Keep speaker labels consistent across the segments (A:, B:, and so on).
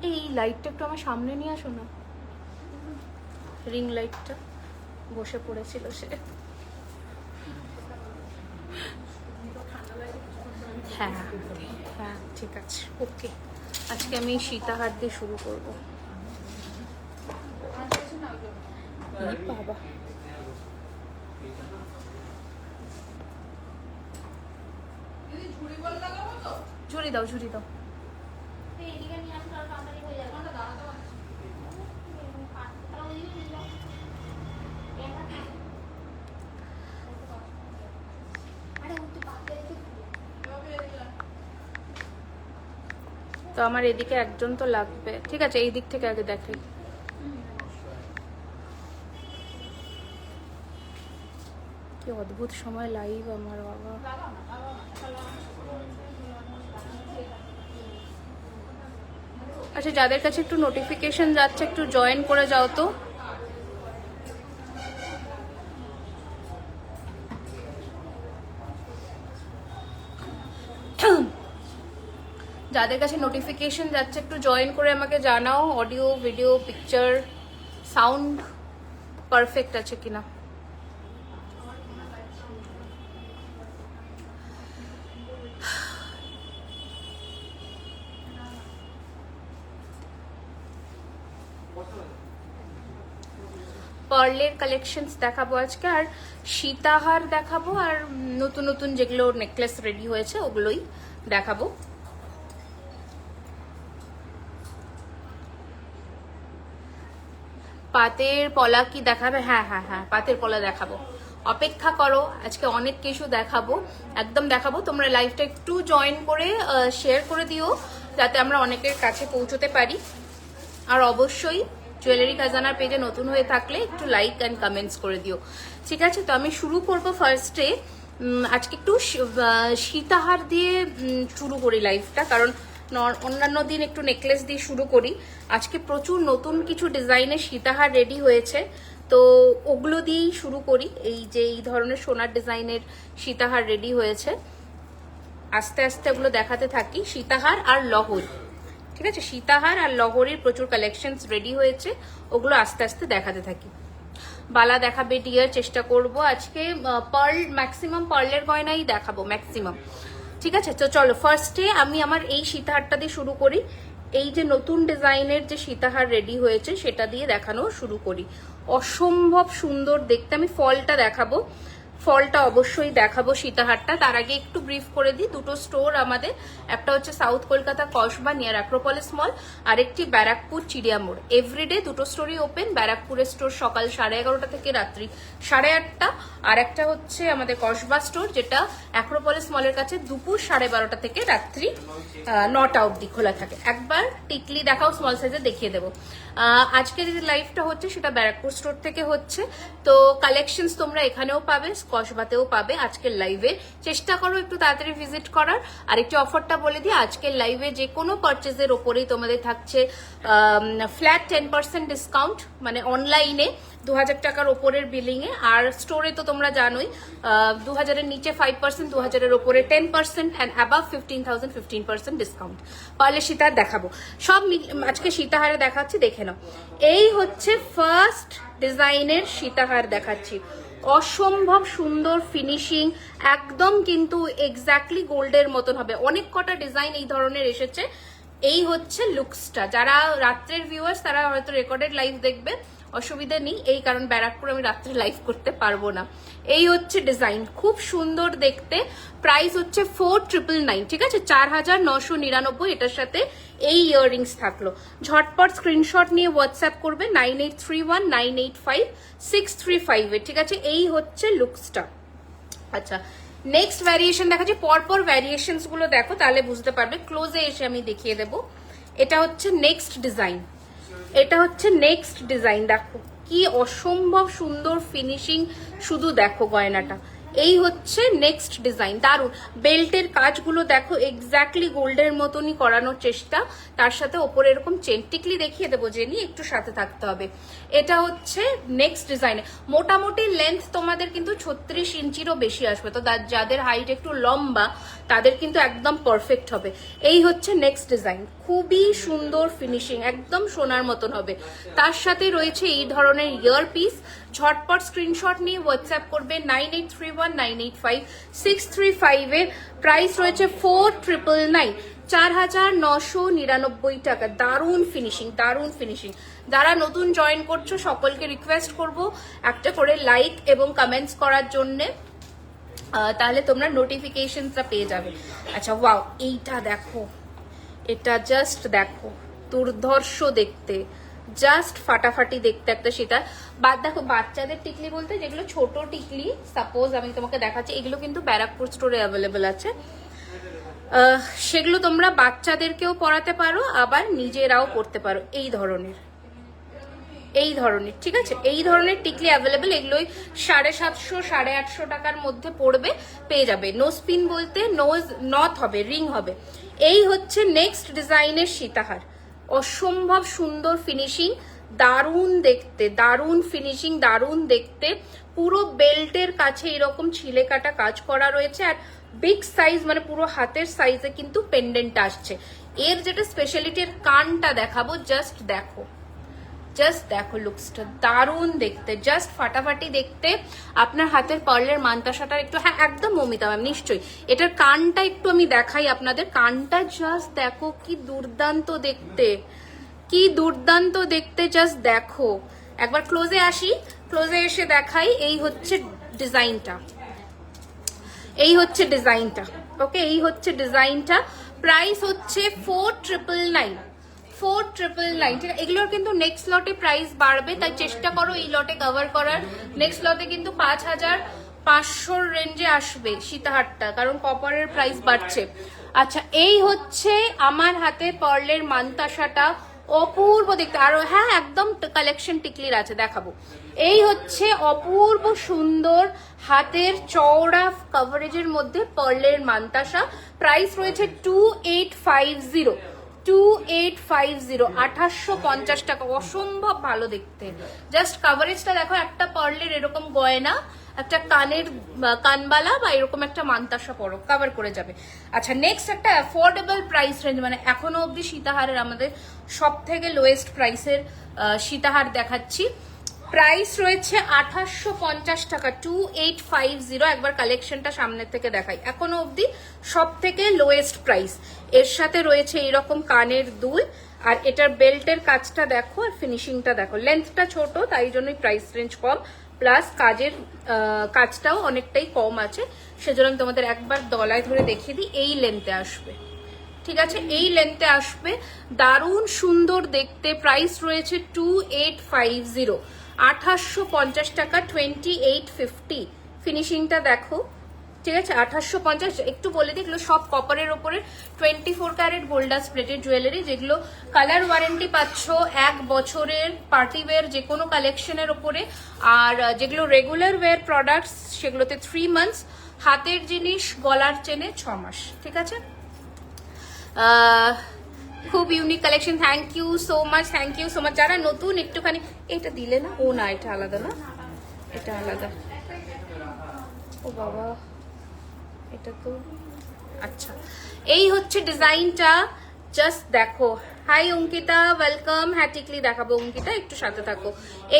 A: এই লাইটটা একটু আমার সামনে নিয়ে আসো না, রিং লাইটটা। বসে পড়েছিল সে। হ্যাঁ হ্যাঁ ঠিক আছে, ওকে। আজকে আমি সীতাহার দিয়ে শুরু করবো। বাবা, ঝুড়ি দাও, ঝুড়ি দাও। তো আমার এদিকে একজন তো লাগবে, ঠিক আছে এই দিক থেকে আগে দেখাই। কি অদ্ভুত সময় লাইভ আমার, বাবা। আচ্ছা, যাদের কাছে একটু নোটিফিকেশন যাচ্ছে একটু জয়েন করে যাও তো। যাদের কাছে নোটিফিকেশন যাচ্ছে একটু জয়েন করে আমাকে জানাও, audio video picture sound perfect আছে কিনা। পার্লের কালেকশনস দেখাবো আজকে, আর সীতাহার দেখাবো, আর নতুন নতুন যেগুলো নেকলেস রেডি হয়েছে ওগুলোই দেখাবো। পাতের পলা কি দেখাবে? হ্যাঁ হ্যাঁ হ্যাঁ, পাতের পলা দেখাবো, অপেক্ষা করো। আজকে অনেক কিছু দেখাবো, একদম দেখাবো। তোমরা লাইভটা একটু জয়েন করে শেয়ার করে দিও, যাতে আমরা অনেকের কাছে পৌঁছতে পারি। আর অবশ্যই জুয়েলারি খাজানার পেজে নতুন হয়ে থাকলে একটু লাইক অ্যান্ড কমেন্টস করে দিও, ঠিক আছে? তো আমি শুরু করবো ফার্স্টে, আজকে একটু সীতাহার দিয়ে শুরু করি লাইভটা, কারণ অন্যান্য দিন একটু নেকলেস দিয়ে শুরু করি। আজকে প্রচুর নতুন কিছু ডিজাইনের সীতাহার রেডি হয়েছে, তো ওগুলো দিয়েই শুরু করি। এই যে এই ধরনের সোনার ডিজাইনের সীতাহার রেডি হয়েছে, আস্তে আস্তে ওগুলো দেখাতে থাকি। সীতাহার আর লহরি, ঠিক আছে? সীতাহার আর লহরির প্রচুর কালেকশনস রেডি হয়েছে, ওগুলো আস্তে আস্তে দেখাতে থাকি। বালা দেখাবে ডিয়ার, চেষ্টা করব আজকে। পার্ল, ম্যাক্সিমাম পার্লের গয়নাই দেখাবো ম্যাক্সিমাম, ঠিক আছে? তো চলো ফার্স্টে আমি আমার এই সীতাহারটা দিয়ে শুরু করি। এই যে নতুন ডিজাইনের যে সীতাহার রেডি হয়েছে সেটা দিয়ে দেখানো শুরু করি। অসম্ভব সুন্দর দেখতে। আমি ফলটা দেখাবো, ফলটা অবশ্যই দেখাবো সীতাহারটা। তার আগে একটু ব্রিফ করে দিই, দুটো স্টোর আমাদের, একটা হচ্ছে south Kolkata Kasba near Acropolis mall, আর একটি ব্যারাকপুর চিড়িয়া মোড়। এভরিডে দুটো স্টোরই ওপেন। ব্যারাকপুরের স্টোর সকাল 11:30 থেকে রাত্রি 8:30, আর একটা হচ্ছে আমাদের কসবা স্টোর, যেটা অ্যাক্রোপলিস মলের কাছে, দুপুর 12:30 থেকে রাত্রি 9টা অবধি খোলা থাকে। একবার টিকলি দেখাও, স্মল সাইজে দেখিয়ে দেবো। আজকের যে লাইভটা হচ্ছে সেটা ব্যারাকপুর স্টোর থেকে হচ্ছে, তো কালেকশনস তোমরা এখানেও পাবে, কসবাতেও পাবে। আজকের লাইভে চেষ্টা করো একটু তাড়াতাড়ি ভিজিট করার। আর একটু অফারটা বলে দিই, আজকের লাইভে যে কোনো পারচেজের ওপরেই তোমাদের থাকছে ফ্ল্যাট 10% ডিসকাউন্ট, মানে অনলাইনে 2000 টাকার ওপরের বিলিং এ, আর স্টোরে তো তোমরা জানোই 2000-এর নিচে 5%, 2000-এর ওপরে 10%, অ্যান্ড অ্যাবাভ 15,000 15% ডিসকাউন্ট। পারলে সীতাহার দেখাবো, সব আজকে সীতাহারে দেখাচ্ছি, দেখে নাও। এই হচ্ছে ফার্স্ট ডিজাইনের সীতাহার দেখাচ্ছি, অসম্ভব সুন্দর ফিনিশিং, একদম কিন্তু এক্স্যাক্টলি গোল্ডের মতন হবে। অনেক কটা ডিজাইন এই ধরনের এসেছে। এই হচ্ছে লুকসটা। যারা রাত্রের ভিউয়ার্স তারা হয়তো রেকর্ডেড লাইভ দেখবে, অসুবিধা নেই, এই কারণ ব্যারাকপুর আমি রাত্রে লাইভ করতে পারবো না। এই হচ্ছে ডিজাইন, খুব সুন্দর দেখতে। প্রাইস হচ্ছে 4999, ঠিক আছে? 4999 এটার সাথে এই ইয়াররিংস থাকলো। ঝটপট স্ক্রিনশট নিয়ে হোয়াটসঅ্যাপ করবে 9831985635 এ, ঠিক আছে? এই হচ্ছে লুকসটা। আচ্ছা, নেক্সট ভ্যারিয়েশন দেখাচ্ছি, পরপর ভ্যারিয়েশনস গুলো দেখো, তাহলে বুঝতে পারবে। ক্লোজে এসে আমি দেখিয়ে দেবো। এটা হচ্ছে নেক্সট ডিজাইন, এটা হচ্ছে নেক্সট ডিজাইন। দেখো কি অসম্ভব সুন্দর ফিনিশিং, শুধু দেখো গয়নাটা। এই হচ্ছে নেক্সট ডিজাইন, দারুন। বেল্টের কাজগুলো দেখো এক্স্যাক্টলি গোল্ডের মতনই করানোর চেষ্টা, তার সাথে ওপরে এরকম চেন টিকলি দেখিয়ে দেবো, জেনি একটু সাথে থাকতে হবে। এটা হচ্ছে নেক্সট ডিজাইনে, মোটামুটি লেন্থ তোমাদের কিন্তু 36 ইঞ্চিরও বেশি আসবে, তো যাদের হাইট একটু লম্বা তাদের কিন্তু একদম পারফেক্ট হবে। এই হচ্ছে নেক্সট ডিজাইন, খুবই সুন্দর ফিনিশিং, একদম সোনার মতন হবে। তার সাথে রয়েছে এই ধরনের ইয়ার পিস। ঝটপট স্ক্রিনশট নিয়ে হোয়াটসঅ্যাপ করবে 9831985635 এর প্রাইস রয়েছে 4999, 4999 টাকা। দারুণ ফিনিশিং, দারুণ ফিনিশিং। যারা নতুন জয়েন করছো সকলকে রিকোয়েস্ট করব একটা করে লাইক এবং কমেন্টস করার জন্যে, তাহলে তোমরা নোটিফিকেশনটা পেয়ে যাবে। আচ্ছা ওয়াও, এইটা দেখো, এটা জাস্ট দেখো, দুর্ধর্ষ দেখতে, জাস্ট ফাটাফাটি দেখতে একটা সীতা। দেখো বাচ্চাদের টিকলি বলতে যেগুলো ছোট টিকলি, সাপোজ আমি তোমাকে দেখাচ্ছি, এগুলো কিন্তু ব্যারাকপুর স্টোরে অ্যাভেলেবেল আছে। সেগুলো তোমরা বাচ্চাদেরকেও পরাতে পারো, আবার নিজেরাও করতে পারো। এই ধরনের ঠিক আছে, এই ধরনের টিকলি অ্যাভেলেবেল। এগুলোই 750 850 টাকার মধ্যে পড়বে, পেয়ে যাবে। নো স্পিন বলতে নোজ নথ হবে, রিং হবে। এই হচ্ছে নেক্সট ডিজাইনের সীতাহার, অসম্ভব সুন্দর ফিনিশিং, দারুণ দেখতে, দারুণ ফিনিশিং, দারুণ দেখতে। পুরো বেল্টের কাছে এরকম ছিলে কাটা কাজ করা রয়েছে, আর বিগ সাইজ মানে পুরো হাতের সাইজে কিন্তু পেন্ডেন্ট আসছে। এর যেটা স্পেশালিটির কানটা দেখাবো, জাস্ট দেখো, জাস্ট দেখো লুকসটা, দারুণ দেখতে, জাস্ট ফাটাফাটি দেখতে। আপনার হাতের পার্লের মানতাসাটা একটু, হ্যাঁ একদম মমিতা ম্যাম নিশ্চয়ই। এটার কানটা একটু আমি দেখাই আপনাদের, কানটা জাস্ট দেখো কি দুর্দান্ত দেখতে, কি দুর্দান্ত দেখতে, জাস্ট দেখো। একবার ক্লোজে আসি, ক্লোজে এসে দেখাই। এই হচ্ছে ডিজাইনটা, এই হচ্ছে ডিজাইনটা, ওকে, এই হচ্ছে ডিজাইনটা। প্রাইস হচ্ছে 4999, 4999, ঠিক আছে। এগুলোর কিন্তু নেক্সট লটে প্রাইস বাড়বে, তাই চেষ্টা করো এই লটে কভার করার। নেক্সট লটে কিন্তু 5500 রেঞ্জে আসবে সীতাহারটা, কারণ কপারের প্রাইস বাড়ছে। আচ্ছা, এই হচ্ছে আমার হাতে পার্লের মানতাসাটা, অপূর্ব দেখতে। আরো হ্যাঁ একদম কালেকশন টিকলির আছে, দেখাবো। এই হচ্ছে অপূর্ব সুন্দর হাতের চওড়া কভারেজের মধ্যে পার্লের মানতাসা। প্রাইস রয়েছে 2850, 2850, 2850 টাকা। অসম্ভব ভালো দেখতে, জাস্ট কাভারেজটা দেখো। একটা পার্লের এরকম গয়না, একটা কানের কানবালা বা এরকম একটা মানতাসা পরো, কভার করে যাবে। আচ্ছা, নেক্সট একটা অ্যাফোর্ডেবল প্রাইস রেঞ্জ, মানে এখনো অবধি সীতাহারের আমাদের সব থেকে লোয়েস্ট প্রাইসের সীতাহার দেখাচ্ছি। প্রাইস রয়েছে 2850 টাকা, 2850। একবার কালেকশনটা সামনের থেকে দেখাই, এখনো অবধি সব থেকে লোয়েস্ট প্রাইস। এর সাথে রয়েছে এইরকম কানের দুল, আর এটার বেল্টের কাজটা দেখো, আর ফিনিশিংটা দেখো। লেন্থটা ছোট, তাই জন্যই প্রাইস রেঞ্জ কম, প্লাস কাজের কাজটাও অনেকটাই কম আছে, সেজন্য আমি তোমাদের একবার দলায় ধরে দেখিয়ে দিই। এই লেন্থে আসবে, ঠিক আছে, এই লেন্থে আসবে, দারুণ সুন্দর দেখতে। প্রাইস রয়েছে 2850, 2850 টাকা, 2850। ফিনিশিংটা দেখো, ঠিক আছে, 2850। একটু বলে দিই, এগুলো সব কপারের ওপরে 24 ক্যারেট গোল্ডাস প্লেটেড জুয়েলারি, যেগুলো কালার ওয়ারেন্টি পাচ্ছ 1 বছরের, পার্টি ওয়্যার যে কোনো কালেকশনের ওপরে। আর যেগুলো রেগুলার ওয়্যার প্রোডাক্টস সেগুলোতে 3 মান্থস, হাতের জিনিস গলার চেনে 6 মাস, ঠিক আছে। খুব unique collection, thank you so much, thank you so much. যারা নতুন একটুখানি, এটা দিলে না, ও না এটা আলাদা, না এটা আলাদা, ও বাবা এটা তো, আচ্ছা। এই হচ্ছে ডিজাইনটা, জাস্ট দেখো। Hi Ankita, welcome. হ্যাঁ টিকলি দেখাবো অঙ্কিতা, একটু সাথে থাকো।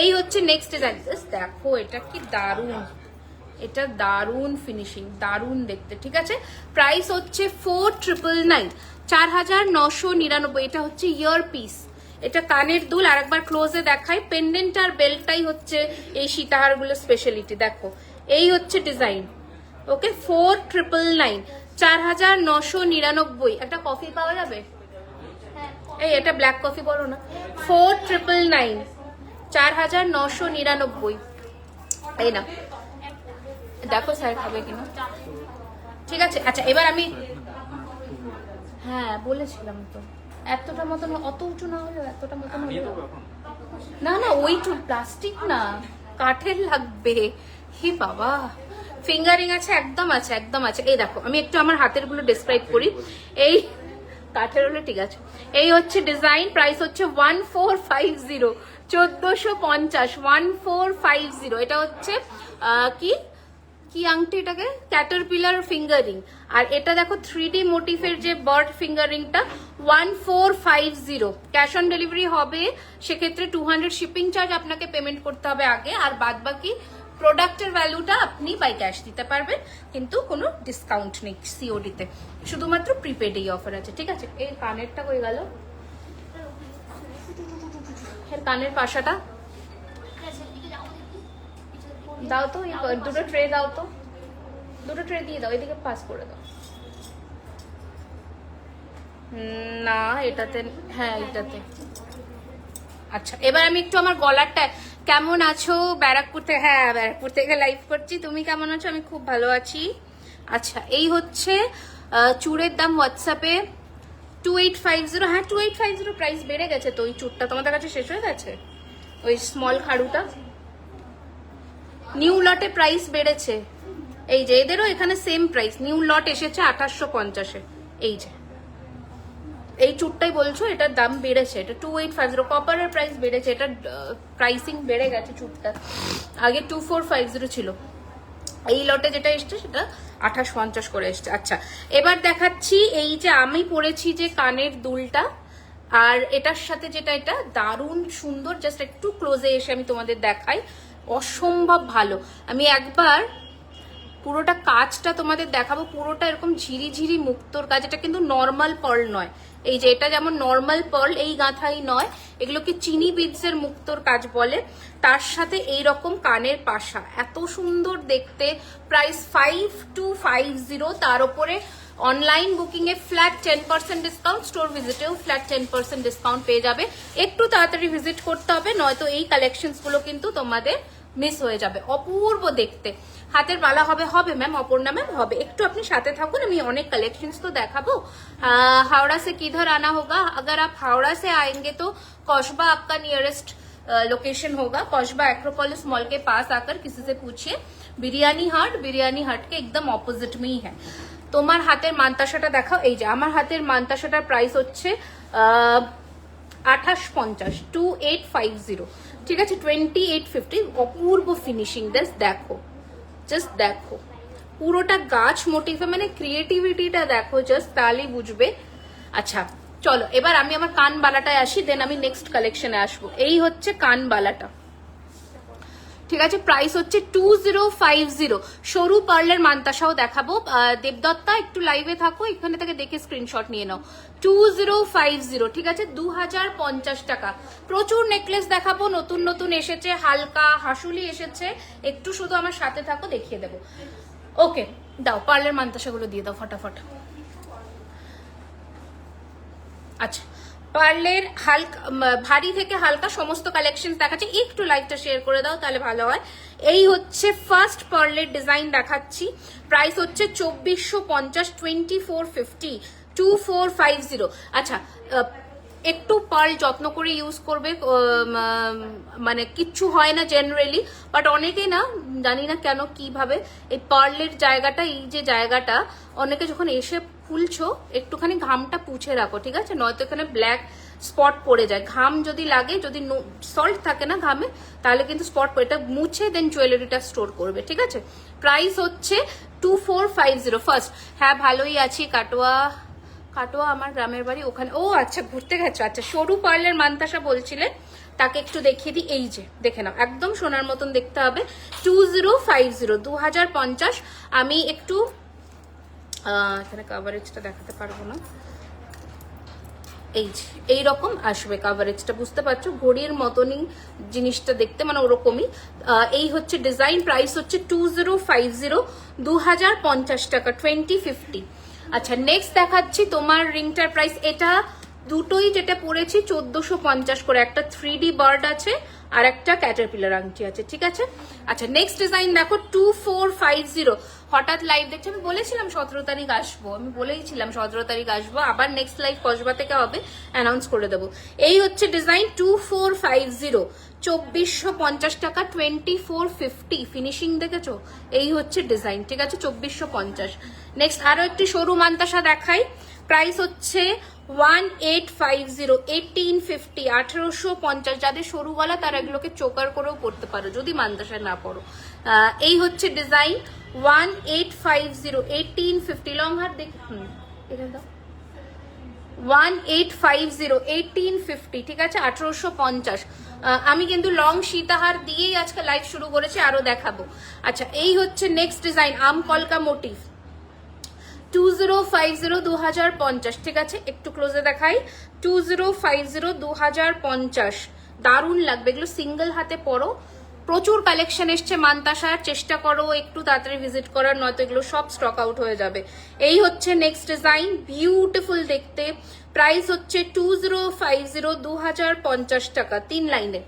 A: এই হচ্ছে নেক্সট ডিজাইন, জাস্ট দেখো, এটা কি দারুণ, এটা দারুণ ফিনিশিং, দারুণ দেখতে, ঠিক আছে। প্রাইস হচ্ছে 4999, 4999। এটা হচ্ছে ইয়ার পিস, এটা কানের দুল। আর একবার ক্লোজে দেখাই, পেন্ডেন্ট আর বেল্টটাই হচ্ছে এই সীতাহারগুলোর স্পেশালিটি। দেখো, এই হচ্ছে ডিজাইন, ওকে। 4999, 4999। একটা কফি পাওয়া যাবে, এই এটা ব্ল্যাক কফি বলো না। 4999, 4999। এই না, দেখো স্যার খাবে কিনা, ঠিক আছে। আচ্ছা, এবার আমি, হ্যাঁ বলেছিলাম তো, এতটা মতন, অত উঁচু না হলে এতটা মতন হলে না, না ওই প্লাস্টিক না, কাঠের লাগবে। হি বাবা, ফিঙ্গারিং আছে, একদম আছে, একদম আছে। এই দেখো আমি একটু আমার হাতের গুলো ডেসক্রাইব করি। এই কাঠের হলে ঠিক আছে। এই হচ্ছে ডিজাইন, প্রাইস হচ্ছে 1450, 1450, 1450। এটা হচ্ছে কি কি আংটি, এটাকে ক্যাটারপিলার ফিঙ্গারিং। আর এটা দেখো 3D মোটিফের যে বার্ড ফিঙ্গারিংটা, 1450। ক্যাশ অন ডেলিভারি হবে, সেক্ষেত্রে 200 শিপিং চার্জ আপনাকে পেমেন্ট করতে হবে আগে, আর বাদ বাকি প্রোডাক্টের ভ্যালুটা আপনি বাই ক্যাশ দিতে পারবেন, কিন্তু কোনো ডিসকাউন্ট নেই সিওডিতে, শুধুমাত্র প্রিপেড এই অফার আছে, ঠিক আছে। এই কানেরটা হয়ে গেল, এর কানের পাশাটা দাও তো, দুটো ট্রে দাও তো, দুটো ট্রে দিয়ে দাও, এদিকে পাস করে দাও। না এটাতে, হ্যাঁ এটাতে। আচ্ছা এবার আমি একটু আমার গলারটা, কেমন আছো ব্যারাকপুর থেকে, হ্যাঁ ব্যারাকপুর থেকে লাইভ করছি, তুমি কেমন আছো? আমি খুব ভালো আছি। আচ্ছা এই হচ্ছে চুড়ের দাম হোয়াটসঅ্যাপে 2850। হ্যাঁ 2850 প্রাইস বেড়ে গেছে তো, ওই চুড়টা তোমাদের কাছে শেষ হয়ে গেছে, ওই স্মল খাড়ুটা নিউ লটে প্রাইস বেড়েছে। এই যে এদেরও এখানে সেম প্রাইস, নিউ লট এসেছে 2850-এ। এই যে এই চুটটাই বলছো, এটার দাম বেড়েছে, এটা 2850। কপারের প্রাইস বেড়েছে, এটা প্রাইসিং বেড়ে গেছে চুটটা, আগে 2450 ছিল। এই লটে যেটা এসছে সেটা 2850 করে এসছে। আচ্ছা এবার দেখাচ্ছি এই যে আমি পরেছি যে কানের দুলটা, আর এটার সাথে যেটা, এটা দারুণ সুন্দর। জাস্ট একটু ক্লোজে এসে আমি তোমাদের দেখাই, অসম্ভব ভালো। আমি একবার পুরোটা কাজটা তোমাদের দেখাবো, পুরোটা এরকম ঝিরি ঝিরি মুক্তোর কাজ, এটা কিন্তু নর্মাল পার্ল নয়। এই যে এটা যেমন নর্মাল পার্ল এই গাঁথাই নয়, এগুলোকে চিনি বিডসের মুক্তোর কাজ বলে, তার সাথে এই রকম কানের পাশা, এত সুন্দর দেখতে। প্রাইস 5250, তার উপরে অনলাইন বুকিং এ ফ্ল্যাট 10% ডিসকাউন্ট, স্টোর ভিজিটেও ফ্ল্যাট 10% ডিসকাউন্ট পেয়ে যাবে। একটু তাড়াতাড়ি ভিজিট করতে হবে, নয়তো এই কালেকশনস গুলো কিন্তু তোমাদের মিস হয়ে যাবে। অপূর্ব দেখতে, হাতের বালা হবে, হবে ম্যাম, অপর্ণা ম্যাম হবে। একটু আপনি সাথে থাকুন, আমি অনেক কালেকশনস তো দেখাবো। हावड़ा से किधर आना होगा? अगर आप हावड़ा से आएंगे तो कौशबा आपका नियरेस्ट लोकेशन होगा। कौशबा एक्रोपोलिस मॉल के पास आकर किसी से पूछिए। बिरयानी हाट के एकदम অপোজিট में है। তোমার হাতের মানতাসাটা দেখাও। এই যে আমার হাতের মানতাসাটার প্রাইস হচ্ছে 2850, 2850, ঠিক আছে, 2850। অপূর্ব ফিনিশিং, জাস্ট দেখো পুরোটা গাছ মোটিভে, মানে ক্রিয়েটিভিটিটা দেখো জাস্ট, তাহলেই বুঝবে। আচ্ছা চলো এবার আমি আমার কান বালাটায় আসি, দেন আমি নেক্সট কালেকশনে আসবো। এই হচ্ছে কান বালাটা, ঠিক আছে, প্রাইস হচ্ছে 2050। সরু পার্লের মানতাসাও দেখাবো। দেবদত্তা একটু লাইভে থাকো, এখানে থেকে দেখে স্ক্রিনশট নিয়ে নাও। 2050, ঠিক আছে, 2050 টাকা। প্রচুর নেকলেস দেখাবো, নতুন নতুন এসেছে, হালকা হাসুলি এসেছে, একটু শুধু আমার সাথে থাকো, দেখিয়ে দেবো। ওকে দাও পার্লের মানতাসাগুলো দিয়ে দাও ফটাফট। আচ্ছা পার্লের হালকা, ভারী থেকে হালকা সমস্ত কালেকশন দেখাচ্ছি, একটু লাইভটা শেয়ার করে দাও তাহলে ভালো হয়। এই হচ্ছে ফার্স্ট পার্লের ডিজাইন দেখাচ্ছি, প্রাইস হচ্ছে 2450, 2450, 2450। আচ্ছা একটু পার্ল যত্ন করে ইউজ করবে, মানে কিচ্ছু হয় না জেনারেলি, বাট অনেকে না জানি না কেন কিভাবে এই পার্লের জায়গাটা, এই যে জায়গাটা অনেকে যখন এসে খুলছো একটুখানি ঘামটা পুছে রাখো, ঠিক আছে, নয়তো এখানে ব্ল্যাক স্পট পড়ে যায়। ঘাম যদি লাগে, যদি সল্ট থাকে না ঘামে, তাহলে কিন্তু স্পট পড়ে, এটা মুছে দেন জুয়েলারিটা স্টোর করবে, ঠিক আছে। প্রাইস হচ্ছে 2450 ফার্স্ট। হ্যাঁ ভালোই আছি, কাটোয়া আমার গ্রামের বাড়ি ওখানে। ও আচ্ছা ঘুরতে গেছো, আচ্ছা সরু পার্লের মানতাসা বলছিলেন, তাকে একটু দেখিয়ে দিই। এই যে দেখে নাও, একদম সোনার মতন দেখতে হবে। 2050, 2050। আমি একটু এখানে কাভারেজটা দেখাতে পারবো না, এই যে এইরকম আসবে কাভারেজটা, বুঝতে পারছো, ঘড়ির মতনই জিনিসটা দেখতে, মানে ওরকমই। এই হচ্ছে ডিজাইন, প্রাইস হচ্ছে 2050, 2050 টাকা, 2050। আচ্ছা নেক্সট দেখাচ্ছি তোমার রিংটার প্রাইস, এটা দুটোই যেটা পড়েছি 1450 করে, একটা 3D বার্ড আছে আর একটা ক্যাটারপিলার আংটি আছে, ঠিক আছে। আচ্ছা নেক্সট ডিজাইন দেখো, 2450, হঠাৎ লাইভ দেখছি, আমি বলেছিলাম 17 তারিখ আসবো, আমি বলেইছিলাম 17 তারিখ আসবো, আবার নেক্সট লাইভ কসবা থেকে হবে, অ্যানাউন্স করে দেবো। এই হচ্ছে ডিজাইন 2450, 2450 টাকা, 2450 ফিনিশিং দেখেছো? এই হচ্ছে ডিজাইন, ঠিক আছে, 2450। নেক্সট আরো একটি সরু মান্তাসা দেখাই, প্রাইস হচ্ছে 1850, 1850, 1850। যাদের সরু গলা তারা এগুলোকে চোকার করেও পড়তে পারো যদি মান্তাসা না পড়ো। এই হচ্ছে ডিজাইন 1850, 1850। লং হার দেখ, এখানে দাও, 1850, 1850, ঠিক আছে, 1850। আমি কিন্তু লং সীতাহার দিয়েই আজকে লাইভ শুরু করেছি, আরো দেখাবো। আচ্ছা, এই হচ্ছে নেক্সট ডিজাইন, আম কলকা মোটিভ, 2050, 2050, ঠিক আছে, একটু ক্লোজে দেখাই, 2050, 2050। দারুণ লাগবে এগুলো, সিঙ্গেল হাতে পরো। প্রচুর কালেকশন এসছে মান্তাসার, চেষ্টা করো একটু তাড়াতাড়ি ভিজিট করার, নয়তো এগুলো সব স্টক আউট হয়ে যাবে। এই হচ্ছে নেক্সট ডিজাইন, বিউটিফুল দেখতে, প্রাইস হচ্ছে 2050, 2050 টাকা, 3 লাইনের।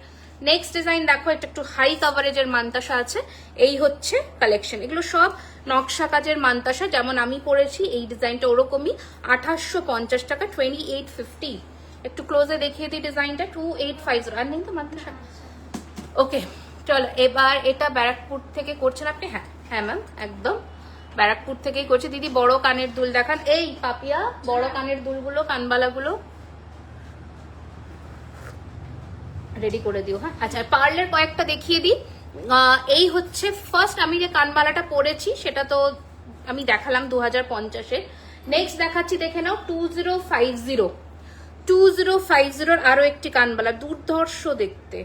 A: নেক্সট ডিজাইন দেখো, এটা একটু হাই কাভারেজের মান্তাসা আছে। এই হচ্ছে কালেকশন, এগুলো সব নকশা কাজের মান্তাসা, যেমন আমি পরেছি এই ডিজাইনটা ওরকমই, 2850 টাকা, 2850। একটু ক্লোজে দেখিয়ে দিই ডিজাইনটা, 2850। আর নেই তো মান্তাসা? ওকে, চলো এবার এটা ব্যারাকপুর থেকে করছেন আপনি? হ্যাঁ হ্যাঁ ম্যাম, একদম ব্যারাকপুর থেকেই করছে। দিদি বড় কানের দুল দেখান, এই পাপিয়া বড় কানের দুলগুলো, কানবালাগুলো রেডি করে দিও। হ্যাঁ, আচ্ছা পার্লের কয়েকটা দেখিয়ে দিই। এই হচ্ছে ফার্স্ট আমি যে কানবালাটা পরেছি সেটা তো আমি দেখালাম 2050-এ। নেক্সট দেখাচ্ছি, দেখে নাও, 2050, 2050 আরো একটি কানবালা, দুর্ধর্ষ দেখতে,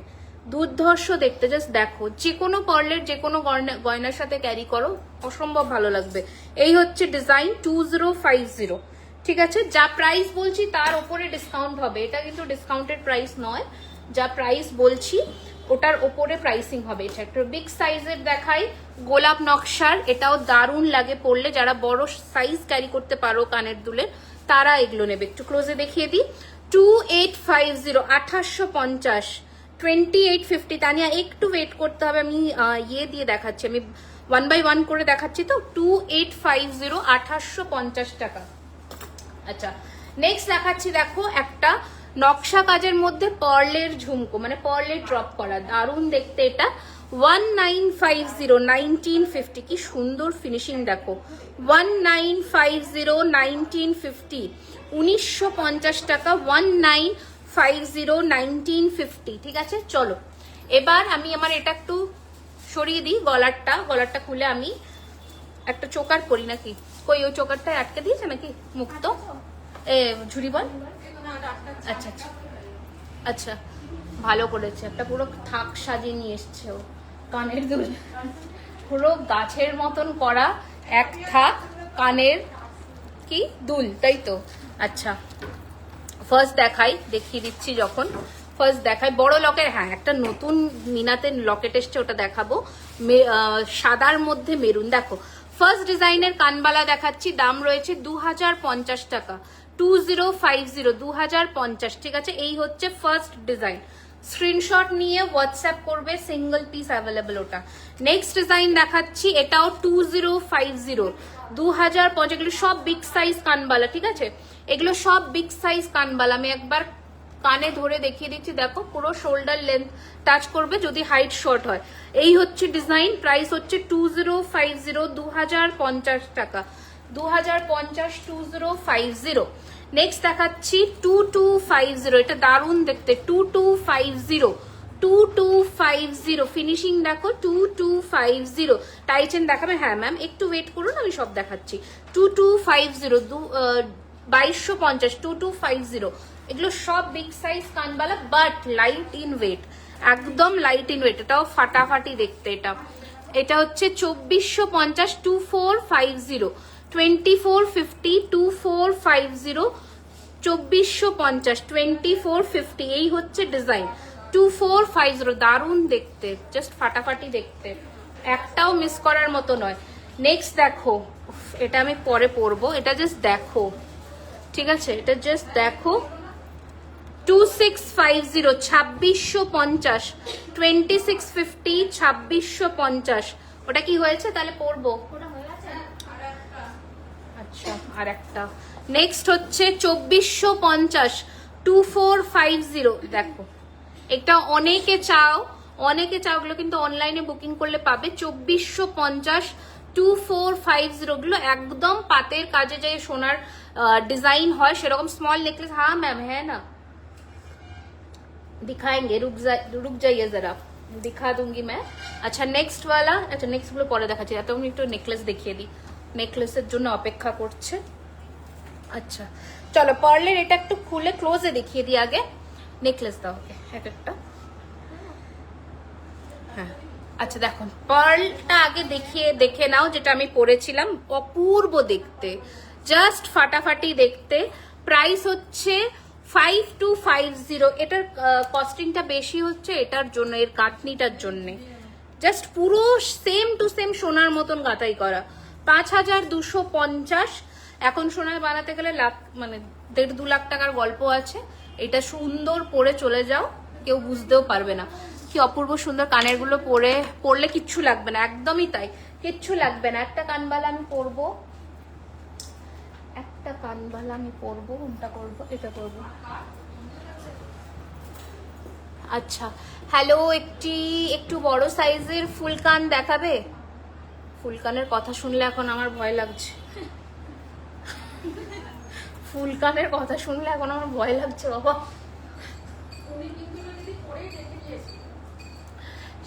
A: দুর্ধর্ষ দেখতে, জাস্ট দেখো, যে কোনো পার্লের যে কোনো গয়নার সাথে ক্যারি করো, অসম্ভব ভালো লাগবে। এই হচ্ছে ডিজাইন 2050, ঠিক আছে। যা প্রাইস বলছি তার উপরে ডিসকাউন্ট হবে, এটা কিন্তু ডিসকাউন্টেড প্রাইস নয়, যা প্রাইস বলছি ওটার ওপরে প্রাইসিং হবে। এটা একটা বিগ সাইজের দেখাই, গোলাপ নকশার, এটাও দারুণ লাগে পরলে, যারা বড় সাইজ ক্যারি করতে পারো কানের দুলের তারা এগুলো নেবে। একটু ক্লোজে দেখিয়ে দিই, 2850, 2850, 2850। তানিয়া একটু ওয়েট করতে হবে, আমি ইয়ে দিয়ে দেখাচ্ছি, আমি 1 by 1 করে দেখাচ্ছি তো। 2850, 2850 টাকা। আচ্ছা, নেক্সট দেখাচ্ছি, দেখো একটা নকশা কাজের মধ্যে পার্লের ঝুমকো, মানে পার্লের ড্রপ করা, দারুণ দেখতে এটা, 1950, 1950। কি সুন্দর ফিনিশিং দেখো, 1950, 1950, 1950 টাকা, 1950, 1950, ঠিক আছে। চলো এবার আমি আমার এটা একটু সরিয়ে দিই, গলারটা খুলে আমি একটা চোকার করি নাকি, কই ওই চোকারটা আটকে দিয়েছে নাকি মুক্ত, ঝুড়ি বল, আচ্ছা আচ্ছা আচ্ছা, ভালো করেছে, একটা পুরো থাক সাজিয়ে নিয়ে এসছে ও, কানের দুল পুরো গাছের মতন করা, এক থাক কানের কি দুল, তাই তো। আচ্ছা ফার্স্ট দেখিয়ে দিচ্ছি, যখন ফার্স্ট দেখাই বড় লকেট, হ্যাঁ একটা নতুন মিনাতের লকেট এসছে, ওটা দেখাবো, সাদার মধ্যে মেরুন। দেখো ফার্স্ট ডিজাইনের কানবালা দেখাচ্ছি, দাম রয়েছে 2050 টাকা, 2050, 2050, ঠিক আছে। এই হচ্ছে ফার্স্ট ডিজাইন, স্ক্রিনশট নিয়ে হোয়াটসঅ্যাপ করবে, সিঙ্গেল পিস অ্যাভেলেবল ওটা। নেক্সট ডিজাইন দেখাচ্ছি, এটাও 2050, 2050। এগুলো সব বিগ সাইজ কানবালা, ঠিক আছে, এগুলো সব বিগ সাইজ কানবালা। আমি একবার কানে ধরে দেখিয়ে দিচ্ছি, দেখো পুরো শোল্ডার লেন্থ টাচ করবে যদি হাইট শর্ট হয়। এই হচ্ছে ডিজাইন, প্রাইস হচ্ছে 2050, 2050 টাকা, 2050, 2050। নেক্সট দেখাচ্ছি 2250, এটা দারুণ দেখতে, 2250, 2250 ফিনিশিং দেখো, 2250। টাইচেন দেখাবে? হ্যাঁ ম্যাম একটু ওয়েট করুন, আমি সব দেখাচ্ছি। 2250, 2250, 2250। এগুলো সব বিগ সাইজ কানবালা, বাট লাইট ইন ওয়েট, একদম লাইট ইন ওয়েট, এটাও ফাটাফাটি দেখতে। এটা হচ্ছে 2450, 2450, 2450, 2450, 2450, 2450। এই হচ্ছে ডিজাইন 2450, দারুণ দেখতে, জাস্ট ফাটাফাটি দেখতে, একটাও মিস করার মতো নয়। নেক্সট দেখো, এটা আমি পরে পরবো, এটা জাস্ট দেখো, ঠিক আছে, এটা জাস্ট দেখো, 2650, 2650, 2650, 2650। ওটা কি হয়েছে তাহলে পরবো? আর একটা নেক্সট হচ্ছে 2450 2450 দেখো, এটা অনেকে চাও গুলো কিন্তু অনলাইনে বুকিং করলে পাবে 2450 2450 গুলো একদম পাতের কাজে যে সোনার डिजाइन হয় সেরকম স্মল नेकलेस। हाँ मैम है ना, दिखाएंगे, रुक जाइए जरा, दिखा दूंगी मैं। अच्छा नेक्स्ट वाला, अच्छा नेक्स्ट গুলো পরে দেখাচ্ছি, এত আমি একটু নেকলেস দেখিয়ে দিই, নেকলেসের জন্য অপেক্ষা করছে। আচ্ছা চলো পার্লের এটা একটু খুলে ক্লোজে দেখিয়ে দিই, আগে নেকলেস দাও ওকে এক একটা। হ্যাঁ আচ্ছা দেখুন পার্লটা আগে দেখে নাও, যেটা আমি পরেছিলাম, অপূর্ব দেখতে, জাস্ট ফাটাফাটি দেখতে। প্রাইস হচ্ছে 5250। এটার কস্টিংটা বেশি হচ্ছে এটার জন্য, এর কাটনিটার জন্য, জাস্ট পুরো সেম টু সেম সোনার মতন গাঁথাই করা। 5250। এখন সোনায় বানাতে গেলে লাখ মানে 1.5-2 লাখ টাকার গল্প আছে। এটা সুন্দর পরে চলে যাও, কেউ বুঝতেও পারবে না। কি অপূর্ব সুন্দর, কানের গুলো পরলে কিচ্ছু লাগবে না, একদমই তাই, কিচ্ছু লাগবে না। একটা কানবালা আমি পরবো, কোনটা করবো, এটা করবো। আচ্ছা হ্যালো, একটু বড় সাইজের ফুলকান দেখাবে? ফুলকানের কথা শুনলে এখন আমার ভয় লাগছে, ফুলকানের কথা শুনলে এখন আমার ভয় লাগছে বাবা।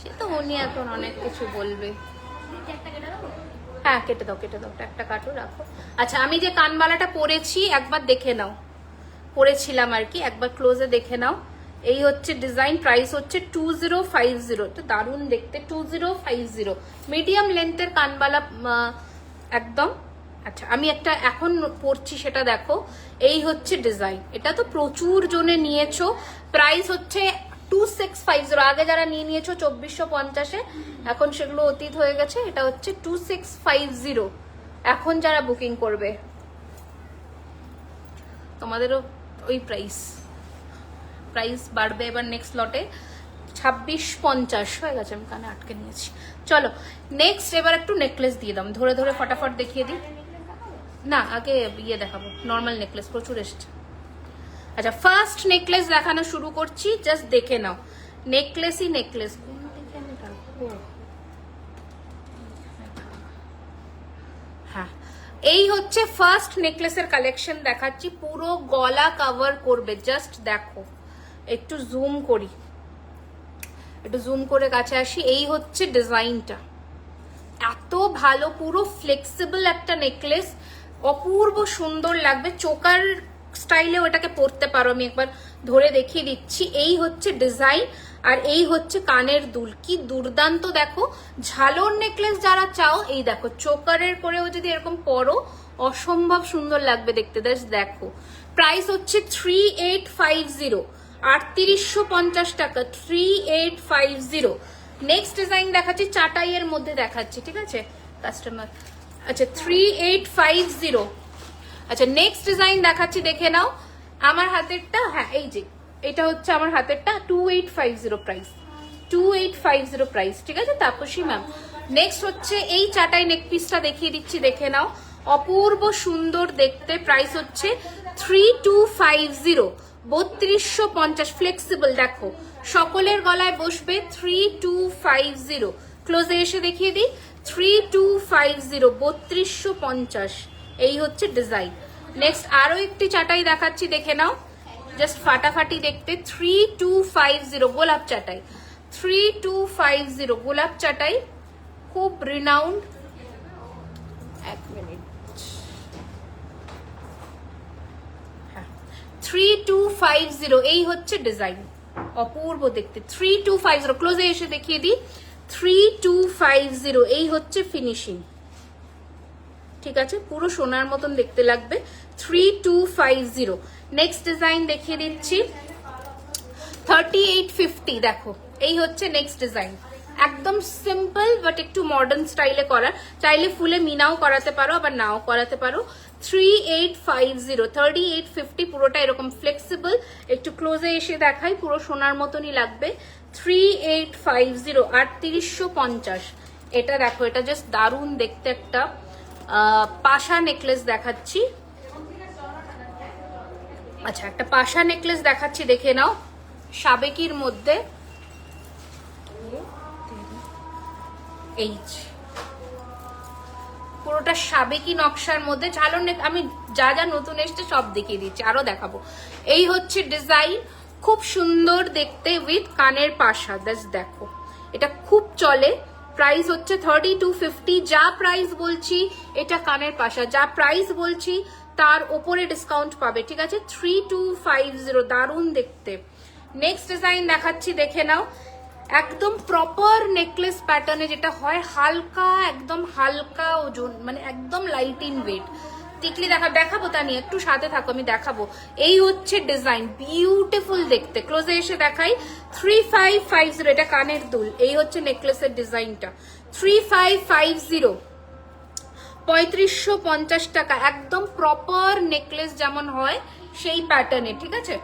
A: সে তো উনি এখন অনেক কিছু বলবে। হ্যাঁ কেটে দাও, একটা কাটো রাখো। আচ্ছা আমি যে কানবালাটা পরেছি একবার দেখে নাও, পরেছিলাম আর কি, একবার ক্লোজে দেখে নাও। এই হচ্ছে ডিজাইন, প্রাইস হচ্ছে 2050। তো দারুণ দেখতে, 2050 মিডিয়াম লেন্থের কানবালা একদম। আচ্ছা আমি একটা এখন পরছি সেটা দেখো, এই হচ্ছে ডিজাইন। এটা তো প্রচুর জনে নিয়েছো, প্রাইস হচ্ছে 2650। আগে যারা নিয়েছো 2450-এ, এখন সেগুলো অতীত হয়ে গেছে। এটা হচ্ছে 2650 এখন যারা বুকিং করবে, তোমাদেরও ওই প্রাইস বাড়বে এবার নেক্সট লটে। 2650 হয়ে গেছে, আমি কানে আটকে নিয়েছি। চলো নেক্সট এবার একটু নেকলেস দিয়ে দাম, ধরে ফটাফট দেখিয়ে দিই। না আগে ইয়ে দেখাবো, নর্মাল নেকলেস প্রচুর এসছে। আচ্ছা ফার্স্ট নেকলেস দেখানো শুরু করছি, জাস্ট দেখে নাও। নেকলেসই নেকলেস, কোন দিকে আমি রাখবো? হ্যাঁ এই হচ্ছে ফার্স্ট নেকলেসের কালেকশন দেখাচ্ছি, পুরো গলা কভার করবে। জাস্ট দেখো, একটু জুম করি, একটু জুম করে কাছে আসি। এই হচ্ছে ডিজাইনটা, এত ভালো, পুরো ফ্লেক্সিবল একটা নেকলেস, অপূর্ব সুন্দর লাগবে। চোকার স্টাইলেও এটাকে পরতে পারো, আমি একবার ধরে দেখিয়ে দিচ্ছি। এই হচ্ছে ডিজাইন, আর এই হচ্ছে কানের দুল, কি দুর্দান্ত দেখো। ঝালর নেকলেস যারা চাও, এই দেখো চোকারের করেও যদি এরকম পরো, অসম্ভব সুন্দর লাগবে দেখতে। দেখো প্রাইস হচ্ছে 3850, 3850 টাকা, 3850। নেক্সট ডিজাইন দেখাচ্ছি, চাটাইয়ের মধ্যে দেখাচ্ছি, ঠিক আছে কাস্টমার। আচ্ছা 3850। আচ্ছা নেক্সট ডিজাইন দেখাচ্ছি, দেখে নাও। আমার হাতেরটা, হ্যাঁ এই যে এটা হচ্ছে আমার হাতেরটা, 2850 প্রাইস, 2850 প্রাইস, ঠিক আছে তাপসী ম্যাম। নেক্সট হচ্ছে এই চাটাই নেক পিসটা দেখিয়ে দিচ্ছি, দেখে নাও, অপূর্ব সুন্দর দেখতে। প্রাইস হচ্ছে 3250, 3250 ফ্লেক্সিবল, দেখো সকলের গলায় বসবে। 3250 ক্লোজে এসে দেখিয়ে দিই, 3250, 3250। এই হচ্ছে ডিজাইন। নেক্সট আরো একটি চাটাই দেখাচ্ছি, দেখে নাও, জাস্ট ফাটাফাটি দেখতে। 3250 গোলাপ চাটাই, 3250 গোলাপ চাটাই, খুব রিনাউন্ড। এক মিনিট, 3250 এই হচ্ছে ডিজাইন, অপূর্ব দেখতে। 3250 ক্লোজে এসে দেখিয়ে দিই, 3250 এই হচ্ছে ফিনিশিং, ঠিক আছে পুরো সোনার মতন দেখতে লাগবে। 3250। নেক্সট ডিজাইন দেখিয়ে দিচ্ছি, 3850। দেখো এই হচ্ছে নেক্সট ডিজাইন, একদম সিম্পল বাট একটু মডার্ন স্টাইলে করা। চাইলে ফুলে মিনাও করাতে পারো, আবার নাও করাতে পারো। 3850, 3850 পুরোটা এরকম ফ্লেক্সিবল। একটু ক্লোজে এসে দেখাই, পুরো সোনার মতনই লাগবে। 3850, 3850। এটা দেখো, এটা জাস্ট দারুণ দেখতে একটা পাশা নেকলেস দেখাচ্ছি। আচ্ছা, একটা পাশা নেকলেস দেখাচ্ছি, দেখে নাও, সাবেকির মধ্যে। এই পুরোটা সাবেকি নকশার মধ্যে ঝালর নেক। আমি যা যা নতুন এসছে সব দেখিয়ে দিচ্ছি, আরো দেখাবো। এই হচ্ছে ডিজাইন, খুব সুন্দর দেখতে উইথ কানের পাশা। দেখো, এটা খুব চলে। প্রাইস হচ্ছে 3250। যা প্রাইস বলছি, এটা কানের পাশা, যা প্রাইস বলছি তার ওপরে ডিসকাউন্ট পাবে, ঠিক আছে? 3250, দারুণ দেখতে। নেক্সট ডিজাইন দেখাচ্ছি, দেখে নাও। একদম প্রপার নেকলেস প্যাটার্নে যেটা হয়, হালকা, একদম হালকা ওজন, মানে একদম লাইট ইন ওয়েট। টিকলি দেখাবো, তা নিয়ে একটু সাথে থাকো, আমি দেখাবো। এই হচ্ছে ডিজাইন, বিউটিফুল দেখতে। ক্লোজে এসে দেখাই। 3550, এটা কানের দুল। এই হচ্ছে নেকলেসের ডিজাইনটা। 3550, 3550 টাকা। একদম প্রপার নেকলেস যেমন হয় সেই প্যাটার্নে, ঠিক আছে?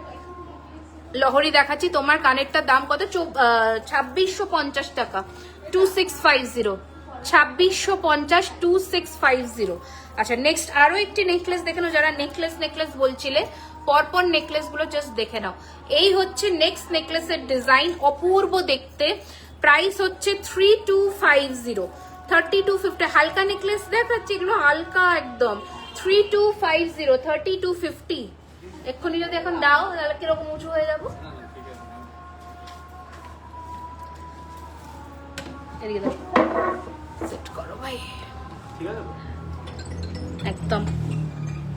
A: লহরি দেখাচ্ছি, তোমার কানেরটার দাম কত? 2650 টাকা। 2650, 2650, 2650। আচ্ছা, নেক্সট আরো একটি নেকলেস দেখে নাও। যারা নেকলেস বলছিলে, পরপর নেকলেস গুলো জাস্ট দেখে নাও। এই হচ্ছে নেক্সট নেকলেসের ডিজাইন, অপূর্ব দেখতে। প্রাইস হচ্ছে 3250, 3250। হালকা নেকলেস দেখাচ্ছি, এগুলো হালকা একদম। 3250, 3250। এক্ষুনি যদি এখন দাও তাহলে কিরকম উঁচু হয়ে যাবো। এদিকে দাও, সেট করো ভাই, একদম